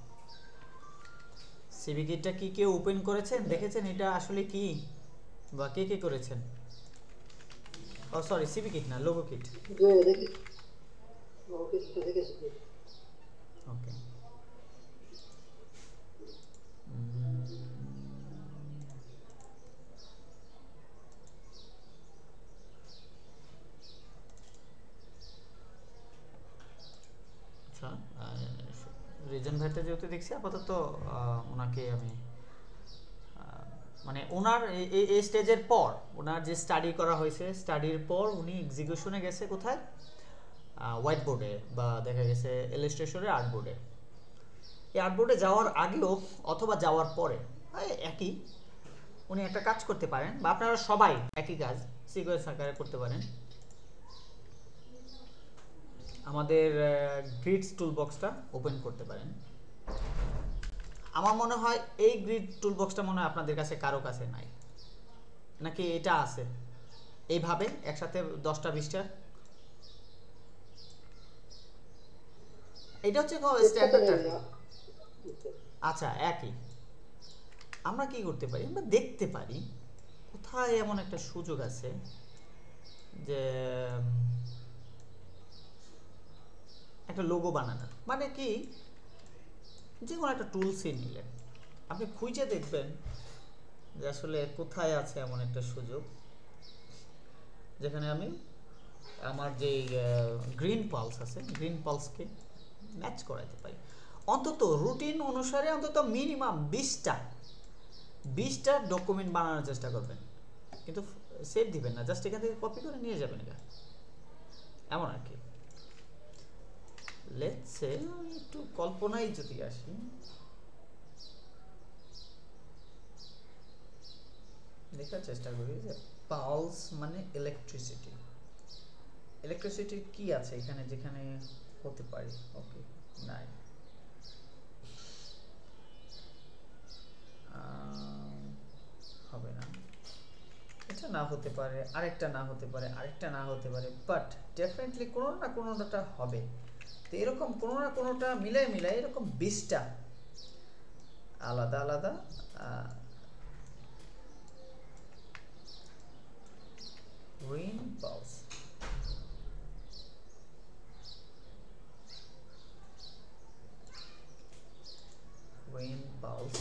Speaker 1: সিভি কিটটা কি কেউ ওপেন করেছেন, দেখেছেন এটা আসলে কি, বা কে কে করেছেন? ও সরি, সিভি কিট না, লোগো কিট। ওকে, আচ্ছা, রিজন ভাইটা যেহেতু দেখছি আপাতত ওনাকে আমি মানে ওনার এই স্টেজের পর ওনার যে স্টাডি করা হয়েছে, স্টাডির পর উনি এক্সিকিউশনে গেছে কোথায়, হোয়াইট বোর্ডে বা দেখা গেছে ইলাস্ট্রেশনের আর্ট বোর্ডে। এই আর্ট বোর্ডে যাওয়ার আগেও অথবা যাওয়ার পরে একই উনি একটা কাজ করতে পারেন, বা আপনারা সবাই একই কাজ সিকোয়েন্স আকারে করতে পারেন। আমাদের গ্রিডস টুলবক্সটা ওপেন করতে পারেন। আমার মনে হয় এই গ্রিড টুলবক্সটা মনে হয় আপনাদের কাছে কারো কাছে নাই, নাকি এটা আছে এইভাবে একসাথে 10টা 20টা? এটা হচ্ছে স্ট্যান্ডার্ড। আচ্ছা, একই। আমরা কি করতে পারি, আমরা দেখতে পারি কোথায় এমন একটা সুযোগ আছে যে একটা লোগো বানানোর, মানে কি, যে কোনো একটা টুলসই নিলেন, আপনি খুঁজে দেখবেন যে আসলে কোথায় আছে এমন একটা সুযোগ যেখানে আমি আমার যে গ্রিন পালস আছে, গ্রিন পালসকে ম্যাচ করাতে পারি। অন্তত রুটিন অনুসারে অন্তত মিনিমাম 20টা ডকুমেন্ট বানানোর চেষ্টা করবেন, কিন্তু সেভ দিবেন না, জাস্ট এখান থেকে কপি করে নিয়ে যাবেন, এটা এমন আর কি। লেটস সে আমি একটু কল্পনায় যদি আসি, দেখার চেষ্টা করি যে পালস মানে ইলেকট্রিসিটি, ইলেকট্রিসিটির কি আছে এখানে যেখানে হতে পারে। ওকে, নাই, হবে না, এটা না হতে পারে, আরেকটা না হতে পারে, আরেকটা না হতে পারে, বাট ডেফিনেটলি কোনো না কোনোটা হবে। তো এরকম কোনো না কোনোটা মিলাই মিলাই এরকম 20টা আলাদা আলাদা গ্রিন পালস, গ্রিন পালস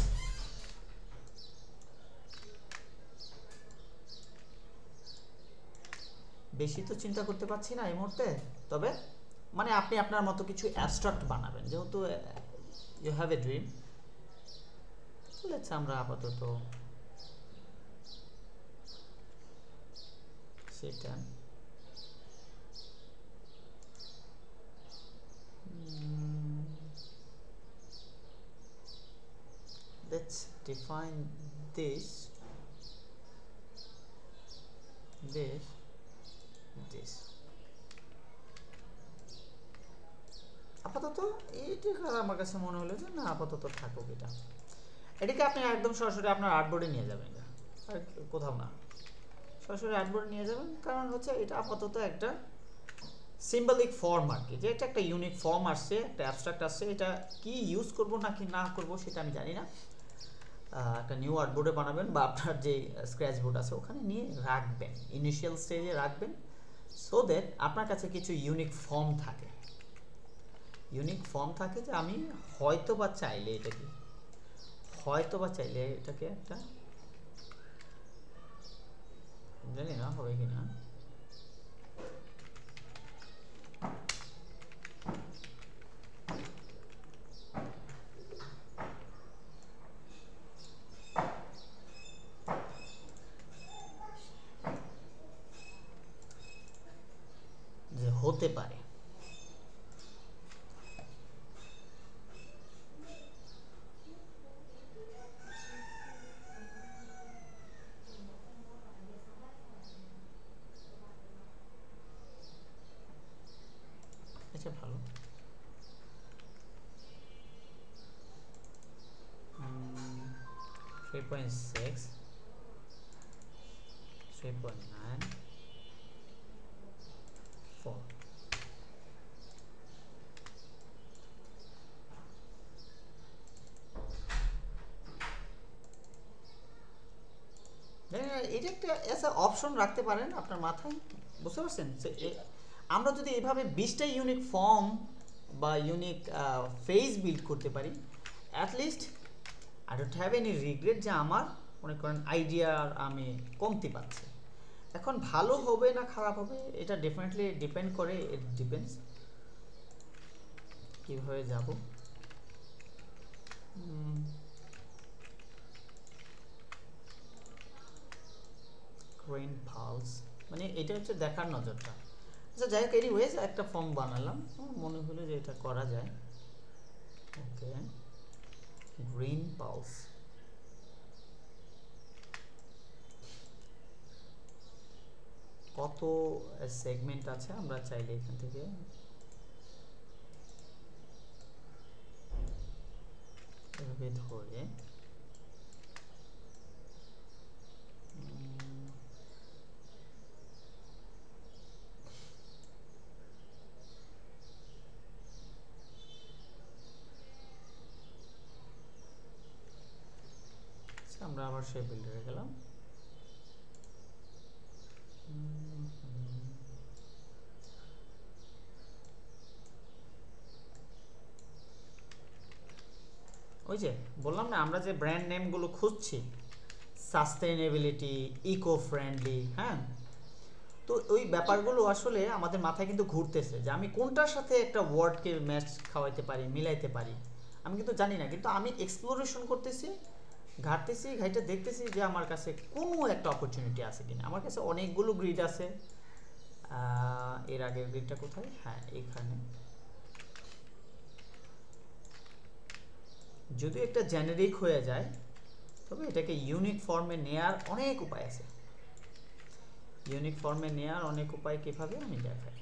Speaker 1: বেশি তো চিন্তা করতে পারছি না এই মুহূর্তে, তবে মানে আপনি আপনার মতো কিছু অ্যাবস্ট্রাক্ট বানাবেন, যেহেতু you have a dream. Let's আমরা আপাতত সেটা let's define this আপাতত এইটা আমার কাছে মনে হলো যে না, আপাতত থাকুক এটা। এটাকে আপনি একদম সরাসরি আপনার আর্টবোর্ডে নিয়ে যাবেন, আর কোথাও না, সরাসরি আর্টবোর্ডে নিয়ে যাবেন। কারণ হচ্ছে এটা আপাতত একটা সিম্বলিক ফর্ম আর কি, যে এটা একটা ইউনিক ফর্ম আসছে, একটা অ্যাবস্ট্রাক্ট আসছে, এটা কি ইউজ করব না কি না করব সেটা আমি জানি না। একটা নিউ আর্টবোর্ডে বানাবেন বা আপনার যে স্ক্র্যাচ বোর্ড আছে ওখানে নিয়ে রাখবেন, ইনিশিয়াল স্টেজে রাখবেন, সো দ্যাট আপনার কাছে কিছু ইউনিক ফর্ম থাকে, যে আমি হয়তো বা চাইলে এটাকে একটা জানি না হবে কিনা। যে হতে পারে। আচ্ছা ভালো। 3.6, 3.9, 4. এটা একটা এসা অপশন রাখতে পারেন আপনার মাথায়, বুঝতে পারছেন? আমরা যদি এইভাবে 20টা ইউনিক ফর্ম বা ইউনিক ফেজ বিল্ড করতে পারি, at least I don't have any regret যে আমার মনে করেন আইডিয়ার আমি কমতি পাচ্ছি। এখন ভালো হবে না খারাপ হবে এটা ডেফিনেটলি ডিপেন্ড করে, ইট ডিপেন্ডস কীভাবে যাব। গ্রেন পালস মানে এটা হচ্ছে দেখার নজরটা। আচ্ছা যাই হোক, এনিওয়েজ একটা ফর্ম বানালাম, মনে হলো যে এটা করা যায়। ওকে, গ্রিন পালস। কত সেগমেন্ট আছে আমরা চাইলে এখান থেকে এভাবে ধরে আমরা আবার সেই বিল্ডারে গেলাম। ওই যে বললাম না, আমরা যে ব্র্যান্ড নেমগুলো খুঁজছি, সাস্টেইনেবিলিটি, ইকো ফ্রেন্ডলি, হ্যাঁ, তো ওই ব্যাপারগুলো আসলে আমাদের মাথায় কিন্তু ঘুরতেছে যে আমি কোনটার সাথে একটা ওয়ার্ডকে ম্যাচ খাওয়াইতে পারি, মিলাইতে পারি। আমি কিন্তু জানি না, কিন্তু আমি এক্সপ্লোরেশন করতেছি, ঘাটতেছি, ঘাইটা দেখতেছি যে আমার কাছে কোনো একটা অপরচুনিটি আছে কিনা। আমার কাছে অনেকগুলো গ্রিড আছে। এর আগের গ্রিডটা কোথায়? হ্যাঁ, এখানে। যদি একটা জেনারিক হয়ে যায়, তবে এটাকে ইউনিক ফর্মে নেয়ার অনেক উপায় আছে। ইউনিক ফর্মে নেয়ার অনেক উপায় কীভাবে আমি দেখাই।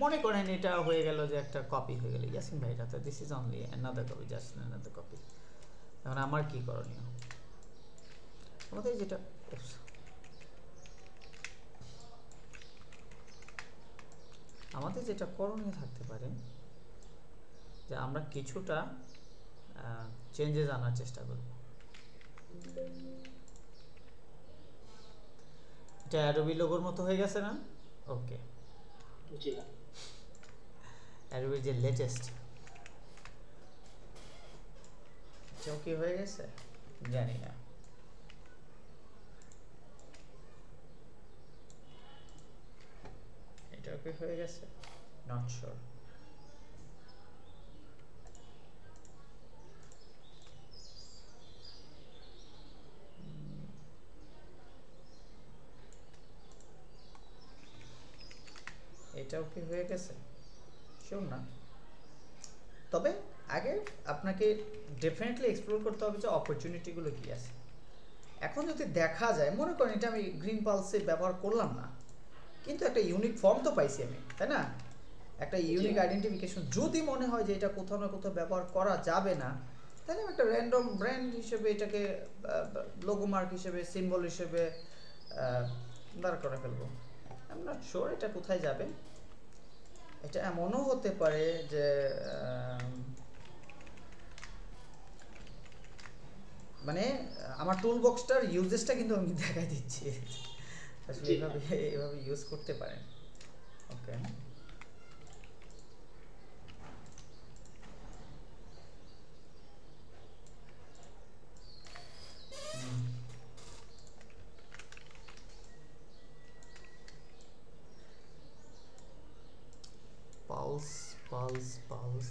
Speaker 1: মনে করেন এটা হয়ে গেল যে একটা কপি হয়ে গেল, ইয়াসিন ভাই এটা তো this is only another copy, just another copy. এখন আমার কি করণীয়? আমাদের যেটা করণীয় থাকতে পারে যে আমরা কিছুটা চেঞ্জেস আনার চেষ্টা করব। এটা অ্যাডোবি লোগোর মতো হয়ে গেছে না? ওকে,
Speaker 2: জি
Speaker 1: অ্যাডোবি যে লেটেস্ট, এটাও কি হয়ে গেছে জানি না। এটাও কি হয়ে গেছে? Not sure. এটাও কি হয়ে গেছে? শিওর না। তবে আগে আপনাকে ডেফিনেটলি এক্সপ্লোর করতে হবে যে অপরচুনিটিগুলো কি আছে। এখন যদি দেখা যায়, মনে করেন এটা আমি গ্রিন পালসে ব্যবহার করলাম না, কিন্তু একটা ইউনিক ফর্ম তো পাইছি আমি, তাই না? একটা ইউনিক আইডেন্টিফিকেশন যদি মনে হয় যে এটা কোথাও না কোথাও ব্যবহার করা যাবে না, তাহলে আমি একটা র্যান্ডম ব্র্যান্ড হিসেবে এটাকে লোগো মার্ক হিসেবে, সিম্বল হিসেবে দাঁড় করে ফেলবো। আই এম নট শিওর এটা কোথায় যাবে। এটা এমনও হতে পারে যে মানে আমার টুল বক্সটার ইউজেসটা কিন্তু আমি দেখাই দিচ্ছি, আসলে এইভাবে ইউজ করতে পারেন। ওকে, pulse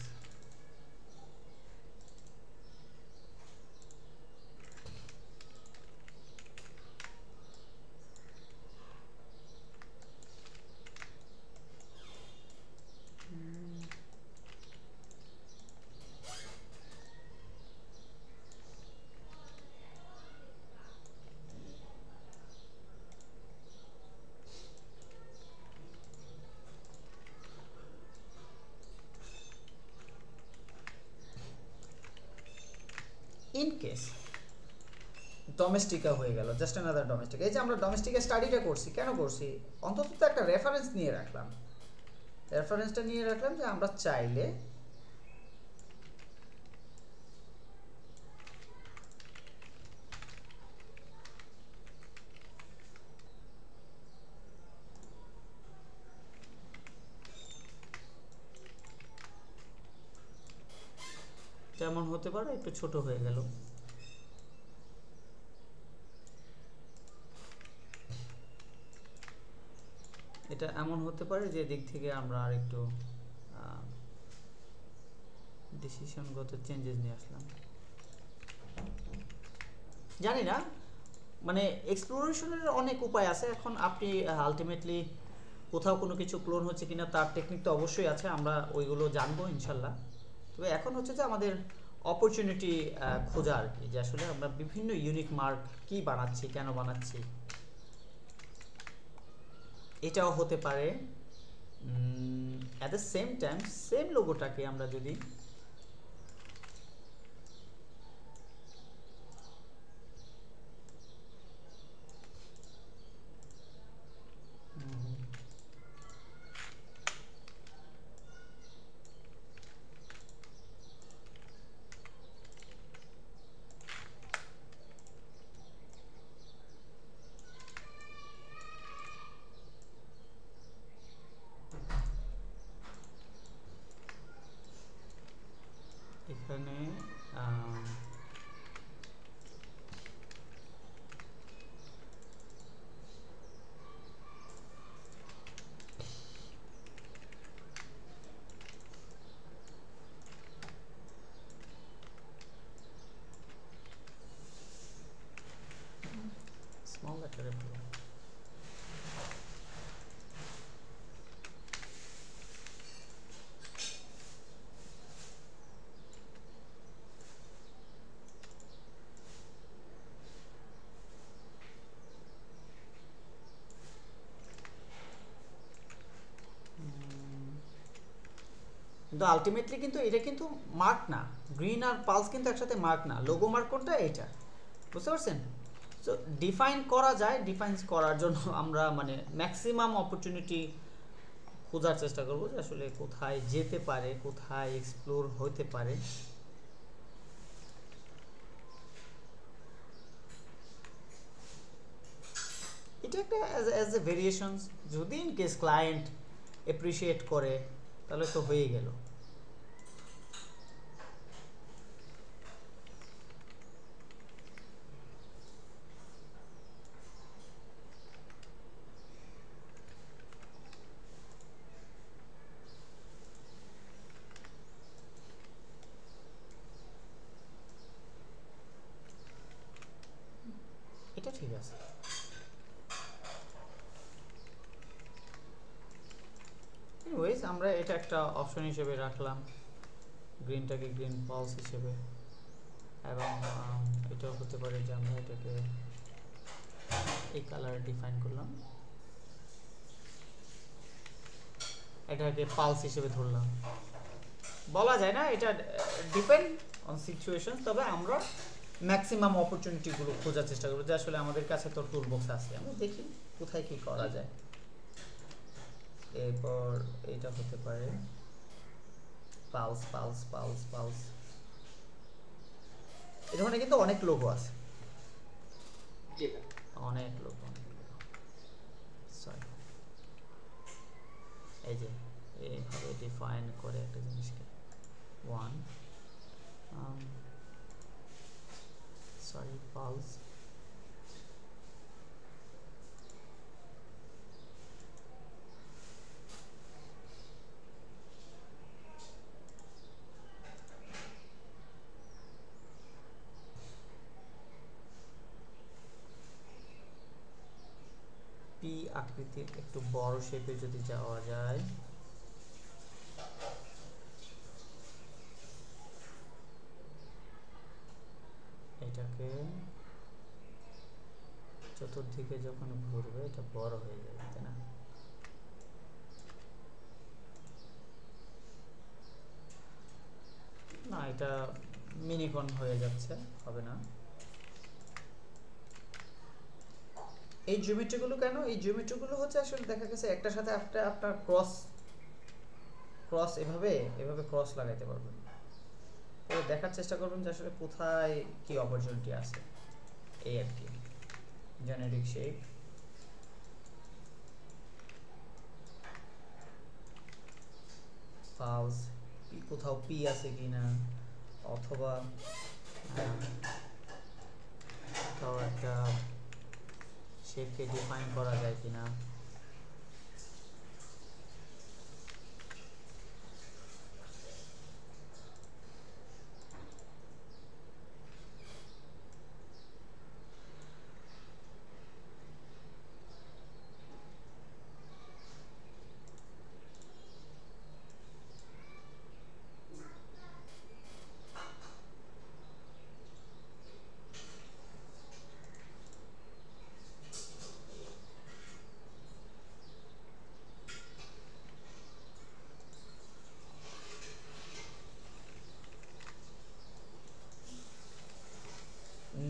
Speaker 1: in case ডোমেস্টিকা হয়ে গেল, জাস্ট অ্যানাদার ডোমেস্টিক। এই যে আমরা ডোমেস্টিকের স্টাডিটা করছি, কেন করছি? অন্তত তো একটা রেফারেন্স নিয়ে রাখলাম, রেফারেন্সটা নিয়ে রাখলাম যে আমরা চাইলে যেমন হতে পারে, একটু ছোট হয়ে গেল, এটা এমন হতে পারে যে দিক থেকে আমরা আর একটু ডিসিশনগত চেঞ্জেস নিয়ে আসলাম। জানি না, মানে এক্সপ্লোরেশনের অনেক উপায় আছে। এখন আপনি আলটিমেটলি কোথাও কোনো কিছু ক্লোন হচ্ছে কিনা তার টেকনিক তো অবশ্যই আছে, আমরা ওইগুলো জানবো ইনশাল্লাহ। তবে এখন হচ্ছে যে আমাদের অপরচুনিটি খোঁজা আর কি, যে আসলে আমরা বিভিন্ন ইউনিক মার্ক কি বানাচ্ছি, কেন বানাচ্ছি। এটাও হতে পারে at the same time same লোগোটাকে আমরা যদি এখানে স্মল লেটারে কিন্তু আলটিমেটলি কিন্তু এটা কিন্তু মার্ক না, গ্রিন আর পালস কিন্তু একসাথে মার্ক না। লোগো মার্ক কোনটা? এটা, বুঝতে পারছেন? সো ডিফাইন করা যায়, ডিফাইন করার জন্য আমরা মানে ম্যাক্সিমাম অপরচুনিটি খোঁজার চেষ্টা করব যে আসলে কোথায় যেতে পারে, কোথায় এক্সপ্লোর হতে পারে। এটা একটা অ্যাজ এ ভেরিয়েশনস, যদি ইন কেস ক্লায়েন্ট অ্যাপ্রিসিয়েট করে তাহলে তো হয়ে গেল। এটা ঠিক আছে। এনিওয়েজ আমরা এটা একটা অপশন হিসেবে রাখলাম, গ্রিনটাকে গ্রিন পালস হিসেবে, এবং এটাও হতে পারে যে আমরা এটাকে এই কালার ডিফাইন করলাম, এটাকে পালস হিসেবে ধরলাম। বলা যায় না, এটা ডিপেন্ড অন সিচুয়েশন। তবে আমরা ম্যাক্সিমাম অপরচুনিটিগুলো খোঁজার চেষ্টা করবো, যে আসলে আমাদের কাছে তো টুল বক্স আছে, আমরা দেখি কোথায় কি করা যায়। এরপর এটা হতে পারে পালস পালস পালস পালস, এই ধরনের কিন্তু অনেক লোগো আছে, অনেক লোগো। সরি, এই যে এইভাবে ডিফাইন করে একটা জিনিসকে ওয়ান, সরি পালস, আকৃতির একটু বড় শেপে যদি যাওয়া যায়, এটাকে চতুর্দিকে যখন ঘুরবে এটা বড় হয়ে যাবে, তাই না? না, এটা মিনিকন হয়ে যাচ্ছে, হবে না। এই জিওমেট্রিগুলো কেন? এই জিওমেট্রিগুলো হচ্ছে আসলে দেখা গেছে একটার সাথে একটা আপনার ক্রস ক্রস এভাবে এভাবে ক্রস লাগাইতে পারবেন। তো দেখার চেষ্টা করবেন যে আসলে কোথায় কি অপরচুনিটি আছে, এই আর কি। জেনেরিক শেপ, পালস, কোথাও পি আছে কিনা, অথবা কোথাও একটা শেপকে ডিফাইন করা যায় কিনা।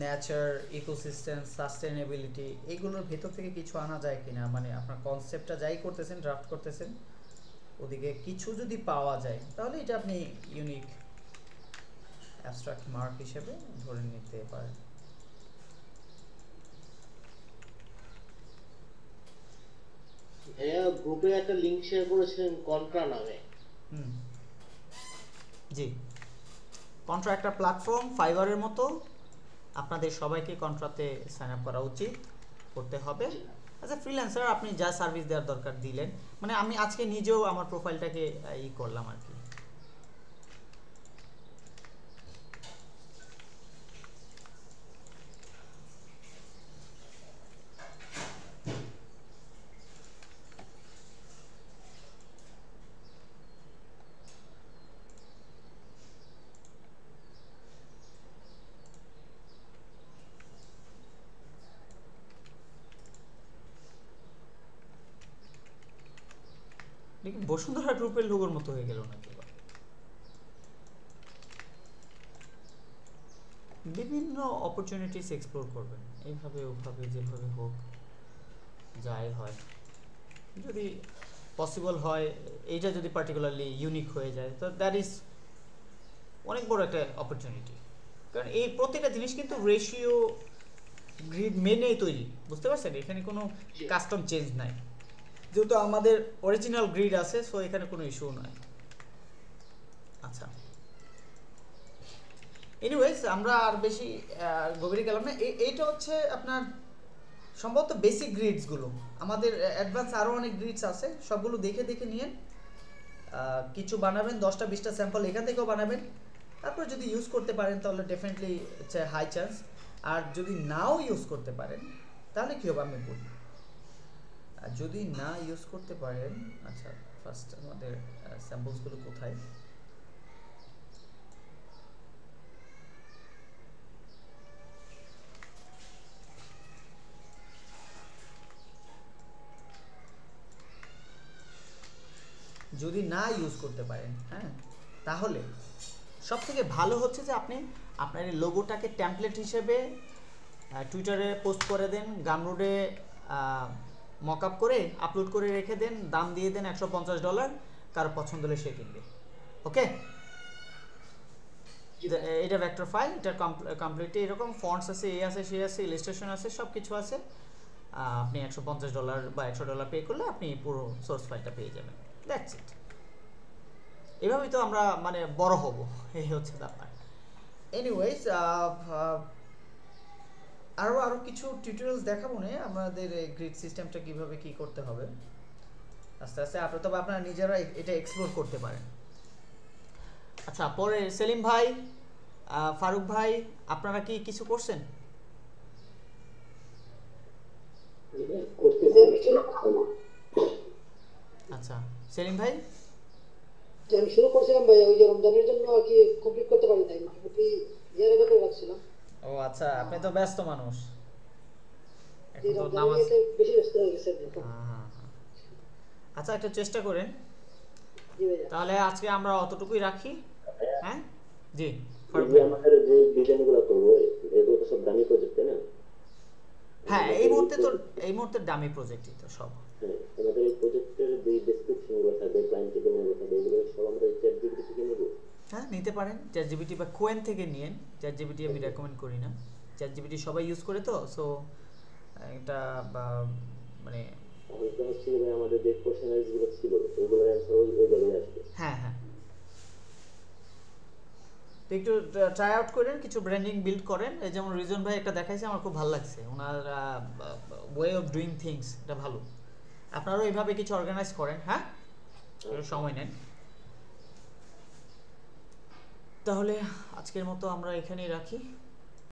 Speaker 1: নেচার, ইকোসিস্টেম, সাস্টেনেবিলিটি, এগুলোর ভেতর থেকে কিছু আনা যায় কিনা, মানে আপনার কনসেপ্টটা যাই করতেছেন, ড্রাফট করতেছেন, ওদিকে কিছু যদি পাওয়া যায় তাহলে এটা আপনি ইউনিক অ্যাবস্ট্রাক্ট মার্ক হিসেবে ধরে নিতে পারেন।
Speaker 2: ভাইয়া গ্রুপে একটা লিংক শেয়ার করেছিলেন কন্ট্রা নামে।
Speaker 1: জি, কন্ট্রা একটা প্ল্যাটফর্ম, ফাইবারের মতো। আপনাদের সবাইকে কন্ট্রাতে সাইন আপ করা উচিত, করতে হবে। অ্যাজ এ ফ্রিল্যান্সার আপনি যা সার্ভিস দেওয়ার দরকার দিলেন, মানে আমি আজকে নিজেও আমার প্রোফাইলটাকে করলাম আর কি। বসুন্ধরা গ্রুপের লোগোর মতো হয়ে গেল নাকি? বিভিন্ন অপরচুনিটিস এক্সপ্লোর করবেন, এইভাবে ওভাবে যেভাবে হোক, যাই হয়। যদি পসিবল হয়, এইটা যদি পার্টিকুলারলি ইউনিক হয়ে যায়, তো দ্যাট ইজ অনেক বড় একটা অপরচুনিটি। কারণ এই প্রত্যেকটা জিনিস কিন্তু রেশিও গ্রিড মেনেই তৈরি, বুঝতে পারছেন? এখানে কোনো কাস্টম চেঞ্জ নাই, যেহেতু আমাদের অরিজিনাল গ্রিড আছে, সো এখানে কোনো ইস্যু নয়। আচ্ছা, এনিওয়েজ আমরা আর বেশি গভীরে গেলাম না। এইটা হচ্ছে আপনার সম্ভবত বেসিক গ্রিডসগুলো। আমাদের অ্যাডভান্স আরও অনেক গ্রিডস আছে, সবগুলো দেখে দেখে নিয়ে কিছু বানাবেন, 10টা 20টা স্যাম্পল এখান থেকেও বানাবেন। তারপর যদি ইউজ করতে পারেন তাহলে ডেফিনেটলি হচ্ছে হাই চান্স। আর যদি নাও ইউজ করতে পারেন তাহলে কী হবে আমি বলি। আর যদি না ইউজ করতে পারেন, আচ্ছা ফার্স্ট আমাদের স্যাম্পলসগুলো কোথায়? যদি না ইউজ করতে পারেন, হ্যাঁ, তাহলে সব থেকে ভালো হচ্ছে যে আপনি আপনার এই লোগোটাকে টেমপ্লেট হিসেবে টুইটারে পোস্ট করে দেন, গামরুডে মক আপ করে আপলোড করে রেখে দেন, দাম দিয়ে দেন $150, কারো পছন্দ হলে সে কিনবে। ওকে, এটা ভেক্টর ফাইল, এটার কমপ্লিটলি এরকম ফন্টস আছে, এ আছে, সে আছে, ইলাস্ট্রেশন আছে, সব কিছু আছে। আপনি $150 বা $100 পে করলে আপনি পুরো সোর্স ফাইলটা পেয়ে যাবেন। That's it. এভাবেই তো আমরা মানে বড় হব, এই হচ্ছে ব্যাপার। এনিওয়েজ, আরও কিছু টিউটোরিয়ালস দেখাবো না আমাদের গ্রিড সিস্টেমটা কিভাবে কি করতে হবে আস্তে আস্তে। আপনারা তবে আপনারা নিজেরা এটা এক্সপ্লোর করতে পারেন। আচ্ছা, পরে সেলিম ভাই, ফারুক ভাই, আপনারা কি কিছু করছেন?
Speaker 4: আমি শুরু করছিলাম।
Speaker 1: আচ্ছা সেলিম ভাই,
Speaker 4: আমি শুরু করছিলাম ভাই, ওই যে রমজানের জন্য আর কি কমপ্লিট করতে পারি নাই, মোটামুটি জিয়ারে করে রাখছিলাম।
Speaker 1: ও আচ্ছা, আপনি তো ব্যস্ত মানুষ,
Speaker 4: এই
Speaker 1: এখন তো
Speaker 4: রমজানের
Speaker 1: নামাজ।
Speaker 4: ইয়েতে বেশি ব্যস্ত হয়ে গেছে এখন।
Speaker 1: হ্যাঁ হ্যাঁ হ্যাঁ। আচ্ছা একটু চেষ্টা করেন,
Speaker 4: জি ভাইয়া।
Speaker 1: তাহলে আজকে আমরা অতটুকুই রাখি। হ্যাঁ জি
Speaker 5: এই
Speaker 1: ফারুক
Speaker 5: যে
Speaker 1: ভাই।
Speaker 5: আমাদের যে ডিজাইনগুলো করবো এগুলো তো সব দামি প্রজেক্ট তাই না?
Speaker 1: হ্যাঁ এই
Speaker 5: আমাদের
Speaker 1: মুহূর্তে তো, এই মুহূর্তে দামি প্রজেক্টই তো সব।
Speaker 5: হ্যাঁ, আমাদের এই প্রজেক্টের যে ডেসক্রিপশন গুলো থাকবে, ক্লায়েন্ট থেকে নেওয়া থাকবে, এগুলো সব আমরা চ্যাট জিপিটি থেকে নেবো।
Speaker 1: হ্যাঁ নিতে পারেন, চ্যাট জিপিটি বা কোয়েন থেকে নিয়েন। চ্যাট জিপিটি আমি রেকমেন্ড করি না, চ্যাট জিপিটি সবাই ইউজ করে তো, সো এটা মানে
Speaker 5: তাহলে তো হচ্ছে যে আমাদের যে কোশ্চেনারিজ গুলো ছিল ওইগুলোর অ্যান্সার ওইভাবেই আসবে।
Speaker 1: হ্যাঁ হ্যাঁ। তো একটু ট্রাই আউট করেন, কিছু ব্র্যান্ডিং বিল্ড করেন। এই যেমন রিজন ভাই একটা দেখাইছে, আমার খুব ভালো লাগছে ওনার ওয়ে অফ ডুইং থিংস, এটা ভালো। আপনারাও এইভাবে কিছু অর্গানাইজ করেন, হ্যাঁ একটু সময় নেন। তাহলে আজকের মতো আমরা এখানেই রাখি।